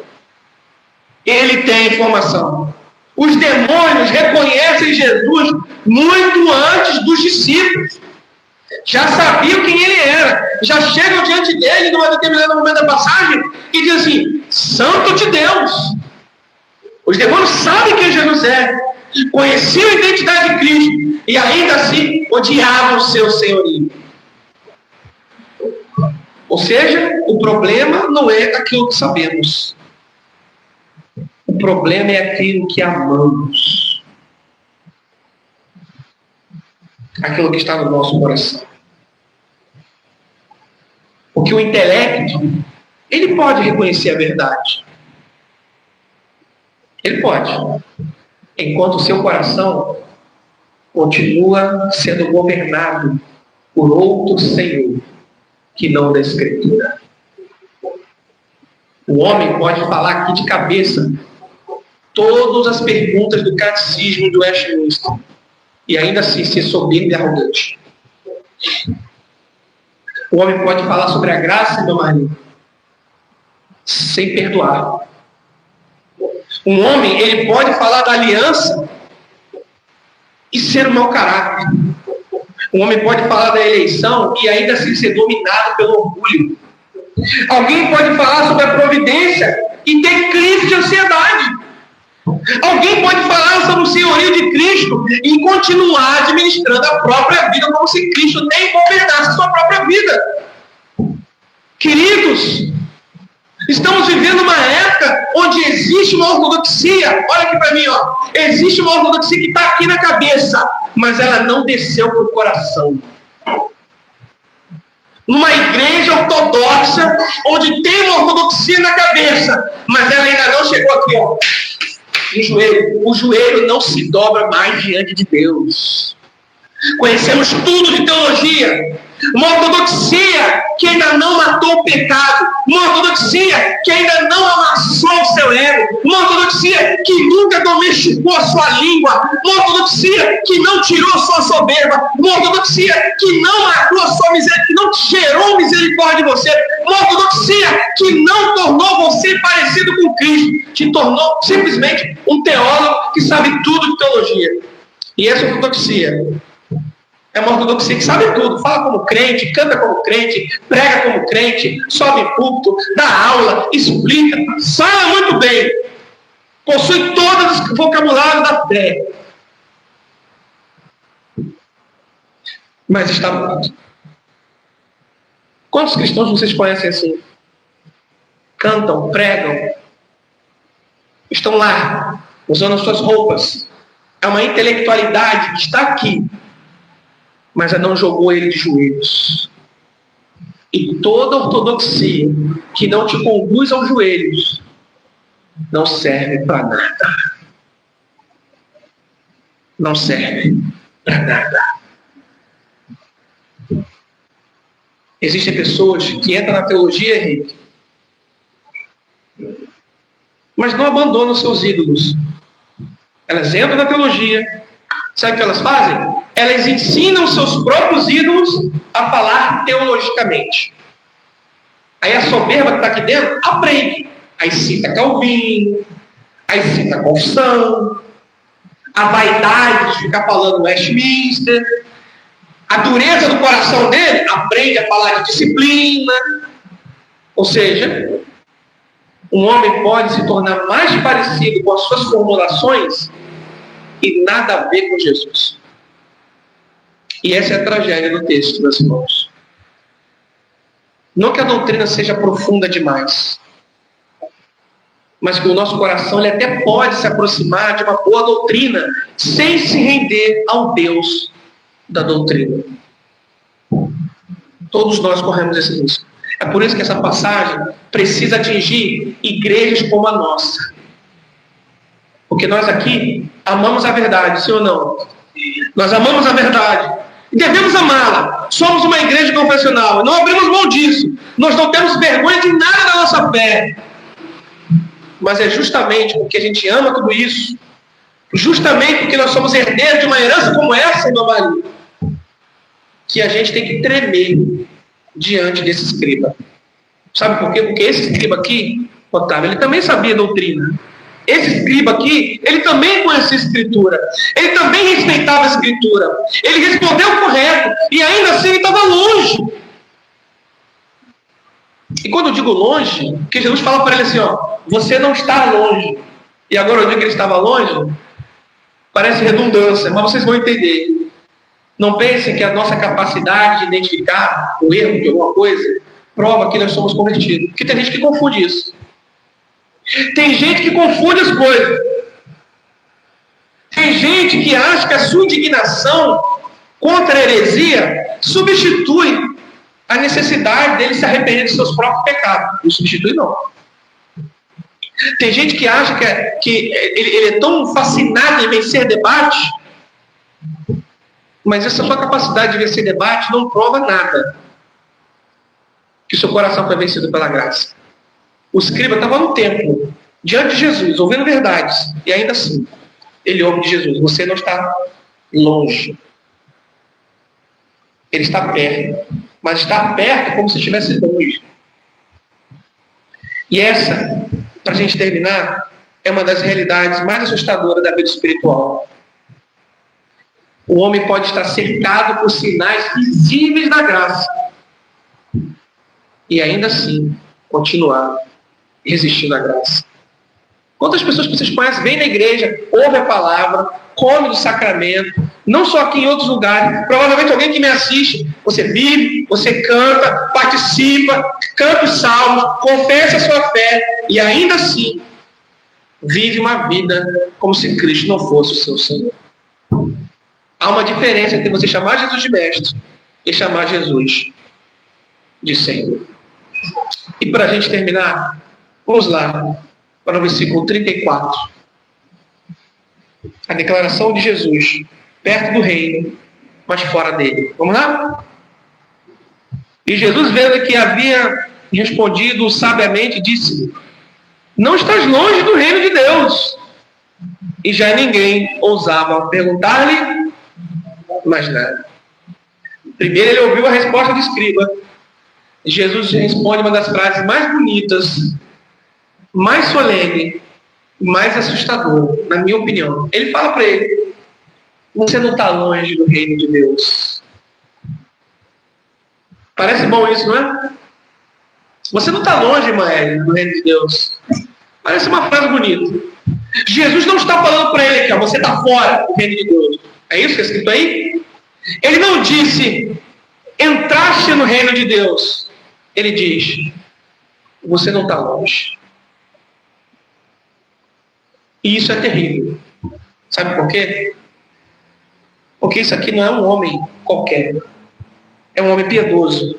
Ele tem informação. Os demônios reconhecem Jesus muito antes dos discípulos. Já sabiam quem ele era. Já chegam diante dele num determinado momento da passagem e dizem assim: Santo de Deus. Os demônios sabem quem Jesus é, conheciam a identidade de Cristo e ainda assim odiavam o seu senhorio. Ou seja, o problema não é aquilo que sabemos. O problema é aquilo que amamos. Aquilo que está no nosso coração. Porque o intelecto, ele pode reconhecer a verdade. Ele pode. Enquanto o seu coração continua sendo governado por outro Senhor, que não da Escritura. O homem pode falar aqui de cabeça todas as perguntas do catecismo do Westminster e ainda assim ser soberbo e arrogante. O homem pode falar sobre a graça, meu marido, sem perdoar. Um homem, ele pode falar da aliança e ser um mau caráter. Um homem pode falar da eleição e ainda assim ser dominado pelo orgulho. Alguém pode falar sobre a providência e ter crise de ansiedade. Alguém pode falar sobre o senhorio de Cristo e continuar administrando a própria vida como se Cristo nem governasse a sua própria vida. Queridos, estamos vivendo uma época onde existe uma ortodoxia. Olha aqui para mim, existe uma ortodoxia que está aqui na cabeça, mas ela não desceu para o coração. Numa igreja ortodoxa, onde tem uma ortodoxia na cabeça, mas ela ainda não chegou aqui, no joelho. O joelho não se dobra mais diante de Deus. Conhecemos tudo de teologia. Uma ortodoxia que ainda não matou o pecado. Uma ortodoxia que ainda não amassou o seu ego. Uma ortodoxia que nunca domesticou a sua língua. Uma ortodoxia que não tirou a sua soberba. Uma ortodoxia que não matou a sua miséria, que não gerou misericórdia em você. Uma ortodoxia que não tornou você parecido com Cristo. Te tornou simplesmente um teólogo que sabe tudo de teologia. E essa ortodoxia é uma ortodoxia que sabe tudo, fala como crente, canta como crente, prega como crente, sobe em púlpito, dá aula, explica, fala muito bem, possui todos os vocabulários da fé. Mas está morto. Quantos cristãos vocês conhecem assim? Cantam, pregam, estão lá, usando as suas roupas. É uma intelectualidade que está aqui, mas ela não jogou ele de joelhos. E toda ortodoxia que não te conduz aos joelhos não serve para nada. Não serve para nada. Existem pessoas que entram na teologia, Henrique, mas não abandonam seus ídolos. Elas entram na teologia. Sabe o que elas fazem? Elas ensinam seus próprios ídolos a falar teologicamente. Aí a soberba que está aqui dentro aprende. Aí cita Calvino, aí cita Confissão, a vaidade de ficar falando Westminster, a dureza do coração dele aprende a falar de disciplina. Ou seja, um homem pode se tornar mais parecido com as suas formulações e nada a ver com Jesus. E essa é a tragédia do texto, meus irmãos. Não que a doutrina seja profunda demais, mas que o nosso coração ele até pode se aproximar de uma boa doutrina sem se render ao Deus da doutrina. Todos nós corremos esse risco. É por isso que essa passagem precisa atingir igrejas como a nossa. Porque nós aqui amamos a verdade, sim ou não? Nós amamos a verdade. E devemos amá-la. Somos uma igreja confessional. Não abrimos mão disso. Nós não temos vergonha de nada da nossa fé. Mas é justamente porque a gente ama tudo isso, justamente porque nós somos herdeiros de uma herança como essa, irmã Maria, que a gente tem que tremer diante desse escriba. Sabe por quê? Porque esse escriba aqui, Otávio, ele também sabia doutrina. Esse escriba aqui, ele também conhecia a Escritura. Ele também respeitava a Escritura. Ele respondeu correto. E ainda assim ele estava longe. E quando eu digo longe, porque Jesus fala para ele assim, ó, você não está longe. E agora eu digo que ele estava longe, parece redundância, mas vocês vão entender. Não pensem que a nossa capacidade de identificar o erro de alguma coisa prova que nós somos convertidos. Porque tem gente que confunde isso. Tem gente que confunde as coisas. Tem gente que acha que a sua indignação contra a heresia substitui a necessidade dele se arrepender dos seus próprios pecados. Não substitui, não. Tem gente que acha que ele é tão fascinado em vencer debate, mas essa sua capacidade de vencer debate não prova nada. Que seu coração foi vencido pela graça. O escriba estava no templo, diante de Jesus, ouvindo verdades. E ainda assim, ele ouve de Jesus. Você não está longe. Ele está perto. Mas está perto como se estivesse longe. E essa, para a gente terminar, é uma das realidades mais assustadoras da vida espiritual. O homem pode estar cercado por sinais visíveis da graça. E ainda assim, continuar resistindo à graça. Quantas pessoas que vocês conhecem vêm na igreja, ouvem a palavra, comem do sacramento, não só aqui em outros lugares, provavelmente alguém que me assiste, você vive, você canta, participa, canta os salmos, confessa a sua fé, e ainda assim, vive uma vida como se Cristo não fosse o seu Senhor. Há uma diferença entre você chamar Jesus de mestre e chamar Jesus de Senhor. E para a gente terminar, vamos lá para o versículo 34. A declaração de Jesus, perto do reino, mas fora dele. Vamos lá? E Jesus, vendo que havia respondido sabiamente, disse: não estás longe do reino de Deus. E já ninguém ousava perguntar-lhe mais nada. Primeiro ele ouviu a resposta do escriba. Jesus responde uma das frases mais bonitas, mais solene, mais assustadora, na minha opinião. Ele fala para ele: você não está longe do reino de Deus. Parece bom isso, não é? Você não está longe, irmã, do reino de Deus. Parece uma frase bonita. Jesus não está falando para ele aqui, ó, você está fora do reino de Deus. É isso que é escrito aí? Ele não disse, entraste no reino de Deus. Ele diz, você não está longe. E isso é terrível. Sabe por quê? Porque isso aqui não é um homem qualquer. É um homem piedoso.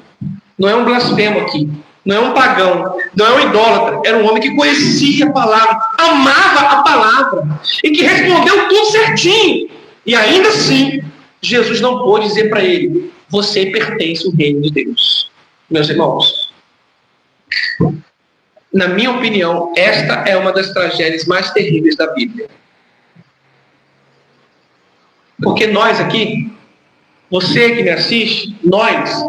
Não é um blasfemo aqui. Não é um pagão. Não é um idólatra. Era um homem que conhecia a palavra, amava a palavra e que respondeu tudo certinho. E ainda assim, Jesus não pôde dizer para ele, você pertence ao reino de Deus. Meus irmãos, na minha opinião, esta é uma das tragédias mais terríveis da Bíblia. Porque nós aqui, você que me assiste, nós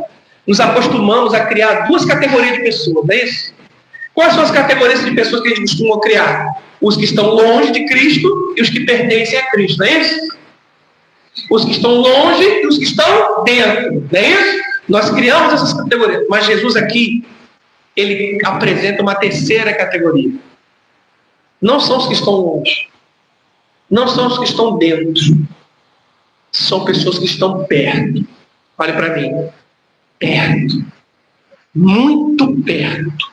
nos acostumamos a criar duas categorias de pessoas, não é isso? Quais são as categorias de pessoas que a gente costuma criar? Os que estão longe de Cristo e os que pertencem a Cristo, não é isso? Os que estão longe e os que estão dentro, não é isso? Nós criamos essas categorias, mas Jesus aqui, ele apresenta uma terceira categoria. Não são os que estão longe, não são os que estão dentro, são pessoas que estão perto. Olha para mim, perto, muito perto,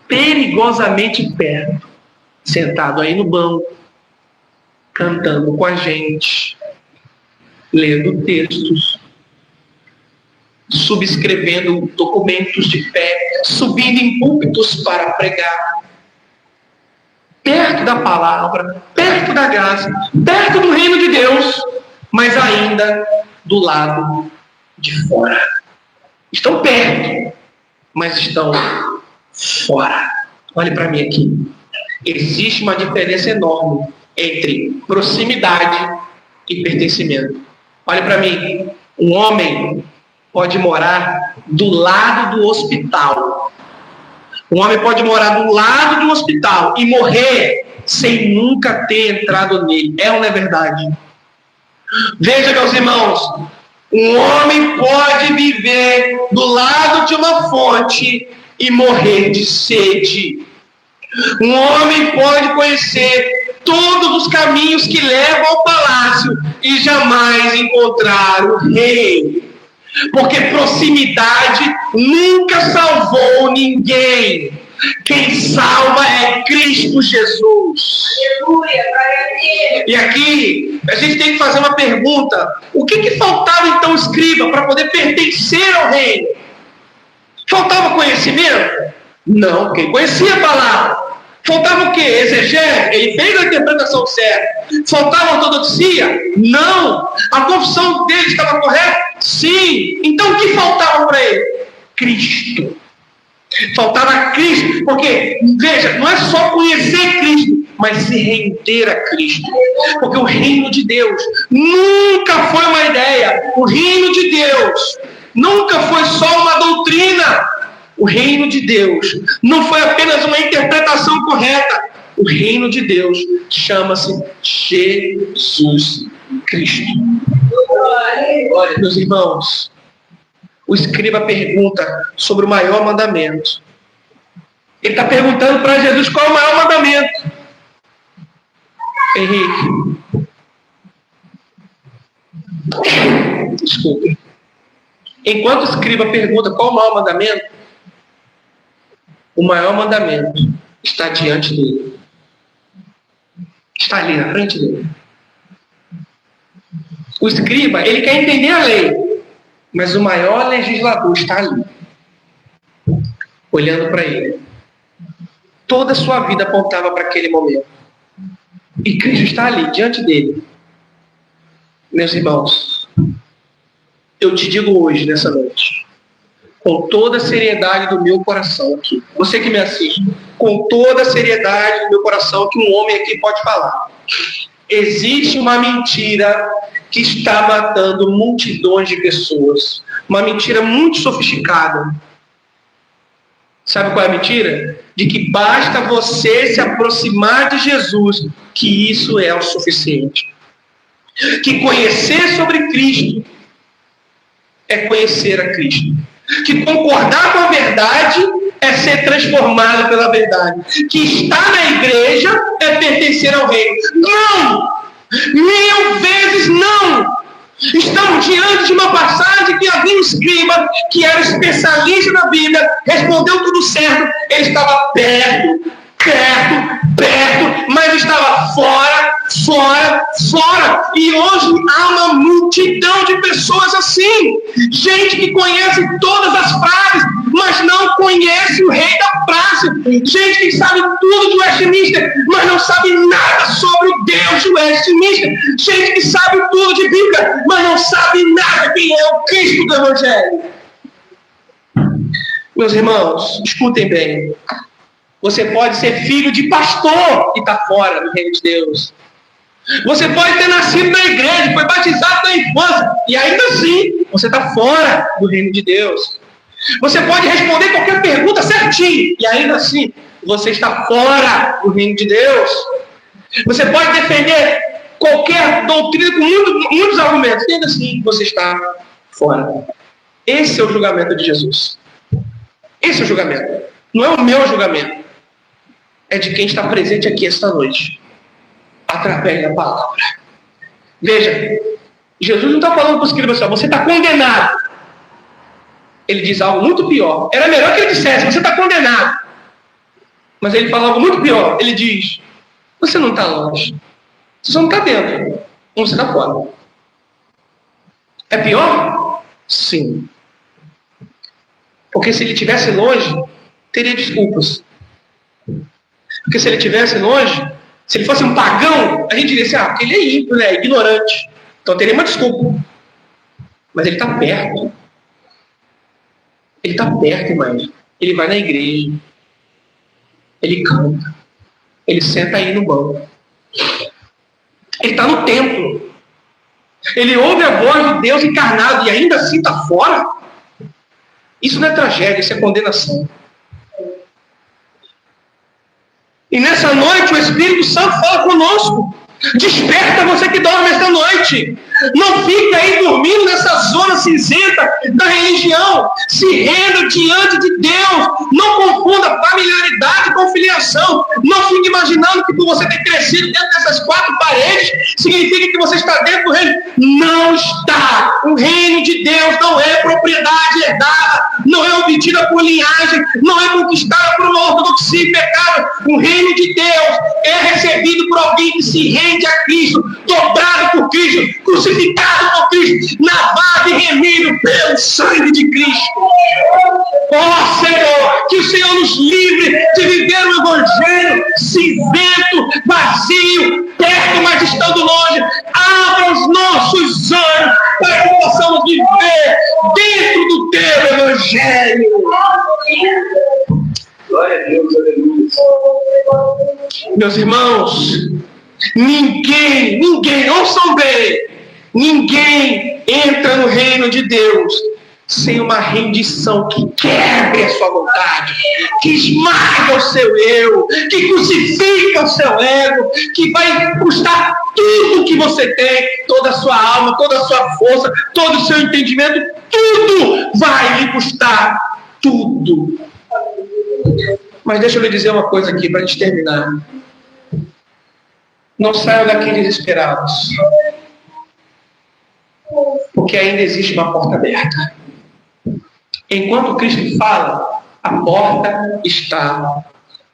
perigosamente perto, sentado aí no banco, cantando com a gente, lendo textos, subscrevendo documentos de fé, subindo em púlpitos para pregar, perto da palavra, perto da graça, perto do reino de Deus, mas ainda do lado de fora. Estão perto, mas estão fora. Olhe para mim aqui. Existe uma diferença enorme entre proximidade e pertencimento. Olhe para mim. Um homem pode morar do lado do hospital. Um homem pode morar do lado do hospital e morrer sem nunca ter entrado nele. É ou não é verdade? Veja, meus irmãos, um homem pode viver do lado de uma fonte e morrer de sede. Um homem pode conhecer todos os caminhos que levam ao palácio e jamais encontrar o rei. Porque proximidade nunca salvou ninguém. Quem salva é Cristo Jesus. E aqui a gente tem que fazer uma pergunta: o que faltava então escriba para poder pertencer ao reino? Faltava conhecimento? Não, porque ele conhecia a palavra. Faltava o quê? Exegese? Ele fez a interpretação certa. Faltava ortodoxia? Não. A confissão dele estava correta? Sim. Então o que faltava para ele? Cristo. Faltava Cristo, porque, veja, não é só conhecer Cristo, mas se render a Cristo. Porque o reino de Deus nunca foi uma ideia. O reino de Deus nunca foi só uma doutrina. O reino de Deus não foi apenas uma interpretação correta. O reino de Deus chama-se Jesus Cristo. Olha, meus irmãos, o escriba pergunta sobre o maior mandamento. Ele está perguntando para Jesus qual é o maior mandamento. Henrique. Desculpe. Enquanto o escriba pergunta qual é o maior mandamento, o maior mandamento está diante dele. Está ali na frente dele. O escriba, ele quer entender a lei, mas o maior legislador está ali, olhando para ele. Toda a sua vida apontava para aquele momento. E Cristo está ali, diante dele. Meus irmãos, eu te digo hoje, nessa noite, com toda a seriedade do meu coração aqui, você que me assiste, com toda a seriedade do meu coração que um homem aqui pode falar, existe uma mentira que está matando multidões de pessoas. Uma mentira muito sofisticada. Sabe qual é a mentira? De que basta você se aproximar de Jesus, que isso é o suficiente. Que conhecer sobre Cristo é conhecer a Cristo. Que concordar com a verdade é ser transformado pela verdade. Que estar na igreja é pertencer ao reino. Não! 1000 vezes não! Estamos diante de uma passagem que havia um escriba, que era especialista na Bíblia, respondeu tudo certo, ele estava perto, mas estava fora. E hoje há uma multidão de pessoas assim, gente que conhece todas as frases, mas não conhece o rei da praça, gente que sabe tudo de Westminster, mas não sabe nada sobre o Deus de Westminster, gente que sabe tudo de Bíblia, mas não sabe nada quem é o Cristo do Evangelho. Meus irmãos, escutem bem. Você pode ser filho de pastor e está fora do reino de Deus. Você pode ter nascido na igreja, foi batizado na infância, e ainda assim, você está fora do reino de Deus. Você pode responder qualquer pergunta certinho, e ainda assim, você está fora do reino de Deus. Você pode defender qualquer doutrina com muitos argumentos, e ainda assim, você está fora. Esse é o julgamento de Jesus. Esse é o julgamento. Não é o meu julgamento. É de quem está presente aqui esta noite, através da palavra. Veja, Jesus não está falando para os escribas assim, você está condenado. Ele diz algo muito pior. Era melhor que ele dissesse, você está condenado. Mas ele fala algo muito pior. Ele diz, você não está longe. Você só não está dentro. Você está fora. É pior? Sim. Porque se ele estivesse longe, teria desculpas. Porque se ele estivesse longe, se ele fosse um pagão, a gente diria assim, porque ele é ímpio, né? Ignorante. Então teria uma desculpa. Mas ele está perto. Ele está perto, irmãos. Ele vai na igreja. Ele canta. Ele senta aí no banco. Ele está no templo. Ele ouve a voz de Deus encarnado e ainda assim está fora. Isso não é tragédia, isso é condenação. E nessa noite o Espírito Santo fala conosco. Desperta você que dorme esta noite. Não fique aí dormindo nessa zona cinzenta da religião. Se renda diante de Deus. Não confunda familiaridade com filiação. Não fique imaginando que por você ter crescido dentro dessas 4 paredes, significa que você está dentro do reino. Não está. O reino de Deus não é propriedade herdada. Não é obtida por linhagem. Não é conquistada por uma ortodoxia impecável. O reino de Deus é recebido por alguém que se rende a Cristo, dobrado por Cristo, crucificado por Cristo, lavado e remido pelo sangue de Cristo. Ó Senhor, que o Senhor nos livre de viver o Evangelho cinzento, vazio, perto, mas estando longe. Abra os nossos olhos para que possamos viver dentro do teu Evangelho. Glória a Deus, aleluia. Meus irmãos, ninguém, ouçam bem, ninguém entra no reino de Deus sem uma rendição que quebre a sua vontade, que esmaga o seu eu, que crucifica o seu ego, que vai custar tudo que você tem, toda a sua alma, toda a sua força, todo o seu entendimento, tudo vai lhe custar, tudo. Mas deixa eu lhe dizer uma coisa aqui para a gente terminar. Não saiam daqui desesperados, porque ainda existe uma porta aberta. Enquanto Cristo fala, a porta está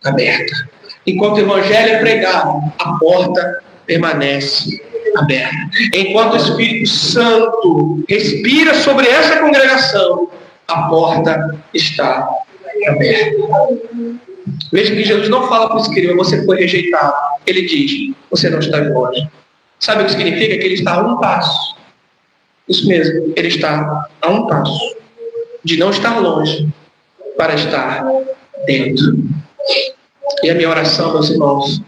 aberta. Enquanto o Evangelho é pregado, a porta permanece aberta. Enquanto o Espírito Santo respira sobre essa congregação, a porta está aberta. Veja que Jesus não fala para o escriba, você foi rejeitado. Ele diz, você não está longe. Sabe o que significa? Que ele está a um passo. Isso mesmo, ele está a um passo de não estar longe para estar dentro. E a minha oração, meus irmãos,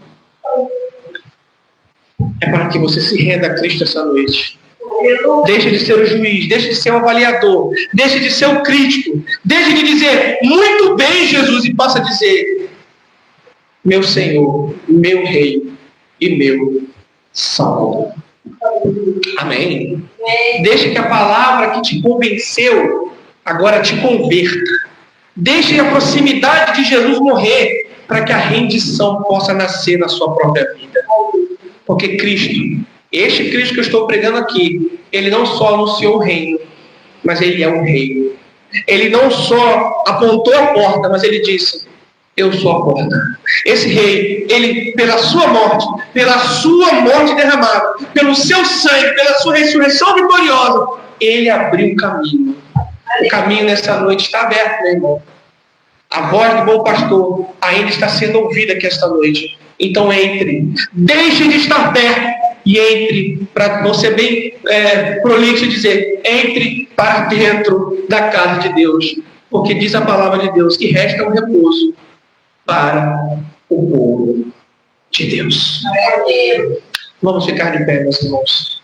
é para que você se renda a Cristo essa noite. Deixe de ser o juiz, deixe de ser o avaliador, deixe de ser o crítico, deixe de dizer, muito bem, Jesus, e passa a dizer, meu Senhor, meu Rei e meu Salvador. Amém? Deixe que a palavra que te convenceu agora te converta. Deixe a proximidade de Jesus morrer para que a rendição possa nascer na sua própria vida. Porque Cristo, este Cristo que eu estou pregando aqui, ele não só anunciou o reino, mas ele é um rei. Ele não só apontou a porta, mas ele disse, eu sou a porta. Esse rei, ele, pela sua morte derramada, pelo seu sangue, pela sua ressurreição vitoriosa, ele abriu o caminho. O caminho nessa noite está aberto, meu irmão. A voz do bom pastor ainda está sendo ouvida aqui esta noite. Então entre, deixe de estar perto e entre, para você bem prolixo dizer, entre para dentro da casa de Deus. Porque diz a palavra de Deus que resta um repouso para o povo de Deus. Vamos ficar de pé, meus irmãos.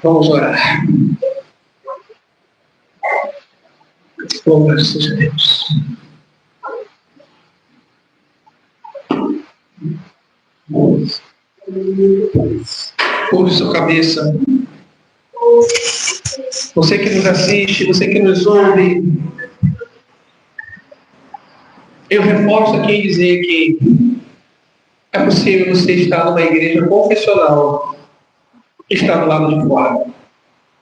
Vamos orar. Louvado seja Deus. Curve sua cabeça. Você que nos assiste, você que nos ouve, eu reforço aqui em dizer que é possível você estar numa igreja confessional e estar do lado de fora.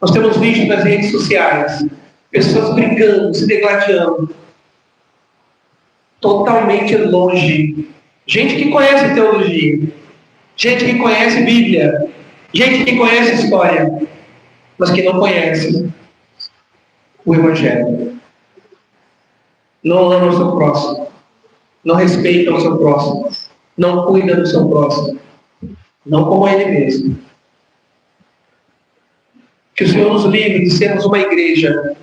Nós temos visto nas redes sociais pessoas brigando, se degladiando, totalmente longe. Gente que conhece teologia, gente que conhece Bíblia, gente que conhece história, mas que não conhece o Evangelho. Não ama o seu próximo, não respeita o seu próximo, não cuida do seu próximo, não como ele mesmo. Que o Senhor nos livre de sermos uma igreja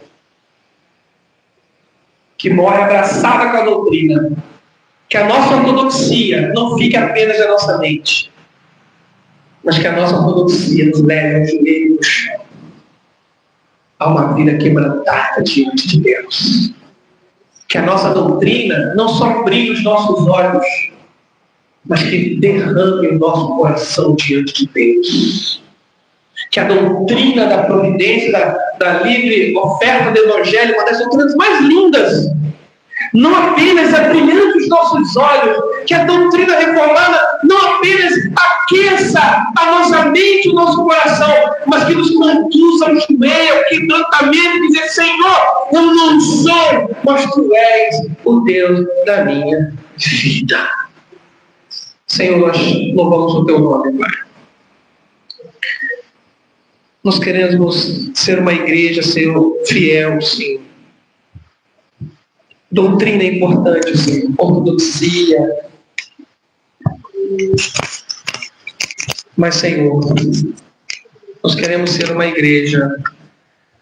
que morre abraçada com a doutrina, que a nossa ortodoxia não fique apenas na nossa mente, mas que a nossa ortodoxia nos leve ao joelho no chão, a uma vida quebrantada diante de Deus. Que a nossa doutrina não só brilhe os nossos olhos, mas que derrame o nosso coração diante de Deus. Que a doutrina da providência, da livre oferta do Evangelho, uma das doutrinas mais lindas, não apenas abrilhante os nossos olhos, que a doutrina reformada não apenas aqueça a nossa mente, o nosso coração, mas que nos conduza ao joelho, ao quebrantamento e dizer, Senhor, eu não sou, mas Tu és o Deus da minha vida. Senhor, nós louvamos o Teu nome, Pai. Nós queremos ser uma igreja, Senhor, fiel, Senhor. Doutrina é importante, Senhor. Ortodoxia. Mas, Senhor, nós queremos ser uma igreja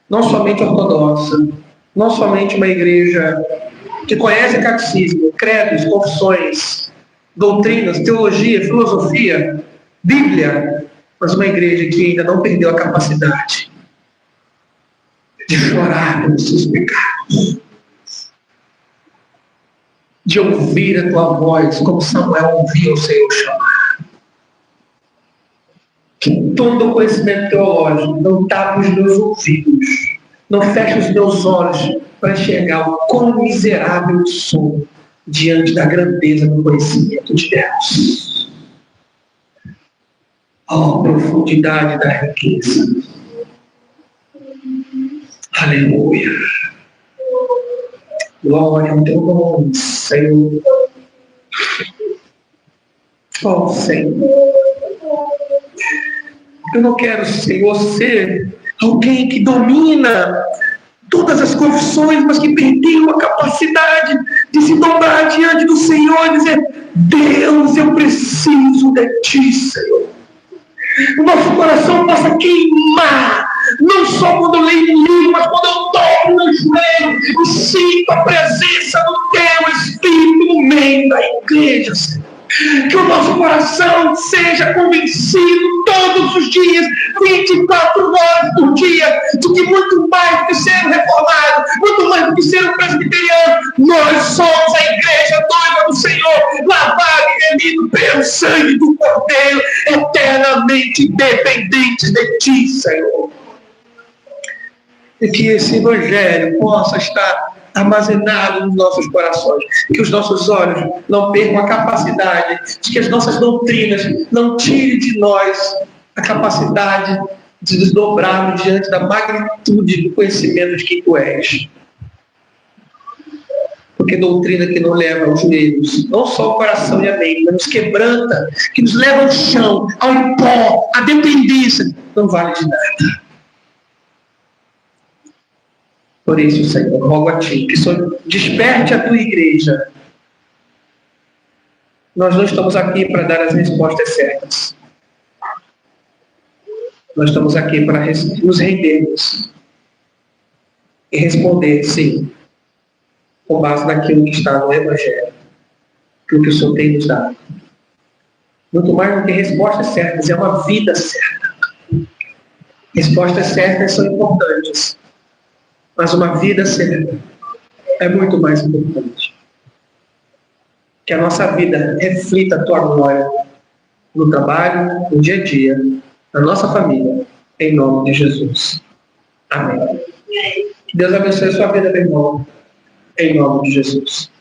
não somente ortodoxa, não somente uma igreja que conhece catecismo, credos, confissões, doutrinas, teologia, filosofia, Bíblia, mas uma igreja que ainda não perdeu a capacidade de chorar pelos seus pecados, de ouvir a Tua voz, como Samuel ouviu o Senhor chamar. Que todo conhecimento teológico não tapa os meus ouvidos, não feche os meus olhos para enxergar o quão miserável sou diante da grandeza do conhecimento de Deus. Oh, profundidade da riqueza. Aleluia. Glória ao Teu nome, Senhor. Oh, Senhor. Eu não quero, Senhor, ser alguém que domina todas as confissões, mas que perderam a capacidade de se dobrar diante do Senhor e dizer: Deus, eu preciso de Ti, Senhor. O nosso coração possa queimar, não só quando eu leio um livro, mas quando eu dobro meu joelho e sinto a presença do Teu Espírito no meio da igreja, Senhor. Que o nosso coração seja convencido todos os dias, 24 horas por dia, de que muito mais do que ser um reformado, muito mais do que ser um presbiteriano, nós somos a igreja noiva do Senhor, lavado e remido pelo sangue do Cordeiro, eternamente dependentes de Ti, Senhor. E que esse evangelho possa estar armazenado nos nossos corações, que os nossos olhos não percam a capacidade, de que as nossas doutrinas não tirem de nós a capacidade de nos dobrarmos diante da magnitude do conhecimento de quem Tu és. Porque doutrina que não leva aos joelhos, não só o coração e a mente, mas nos quebranta, que nos leva ao chão, ao pó, à dependência, não vale de nada. Por isso, Senhor, rogo a Ti que Senhor desperte a Tua igreja. Nós não estamos aqui para dar as respostas certas. Nós estamos aqui para nos rendermos e responder, sim, com base naquilo que está no Evangelho, aquilo que o Senhor tem nos dado. Muito mais do que respostas certas, é uma vida certa. Respostas certas são importantes, mas uma vida certa é muito mais importante. Que a nossa vida reflita a Tua glória no trabalho, no dia a dia, na nossa família, em nome de Jesus. Amém. Que Deus abençoe a sua vida, meu irmão, em nome de Jesus.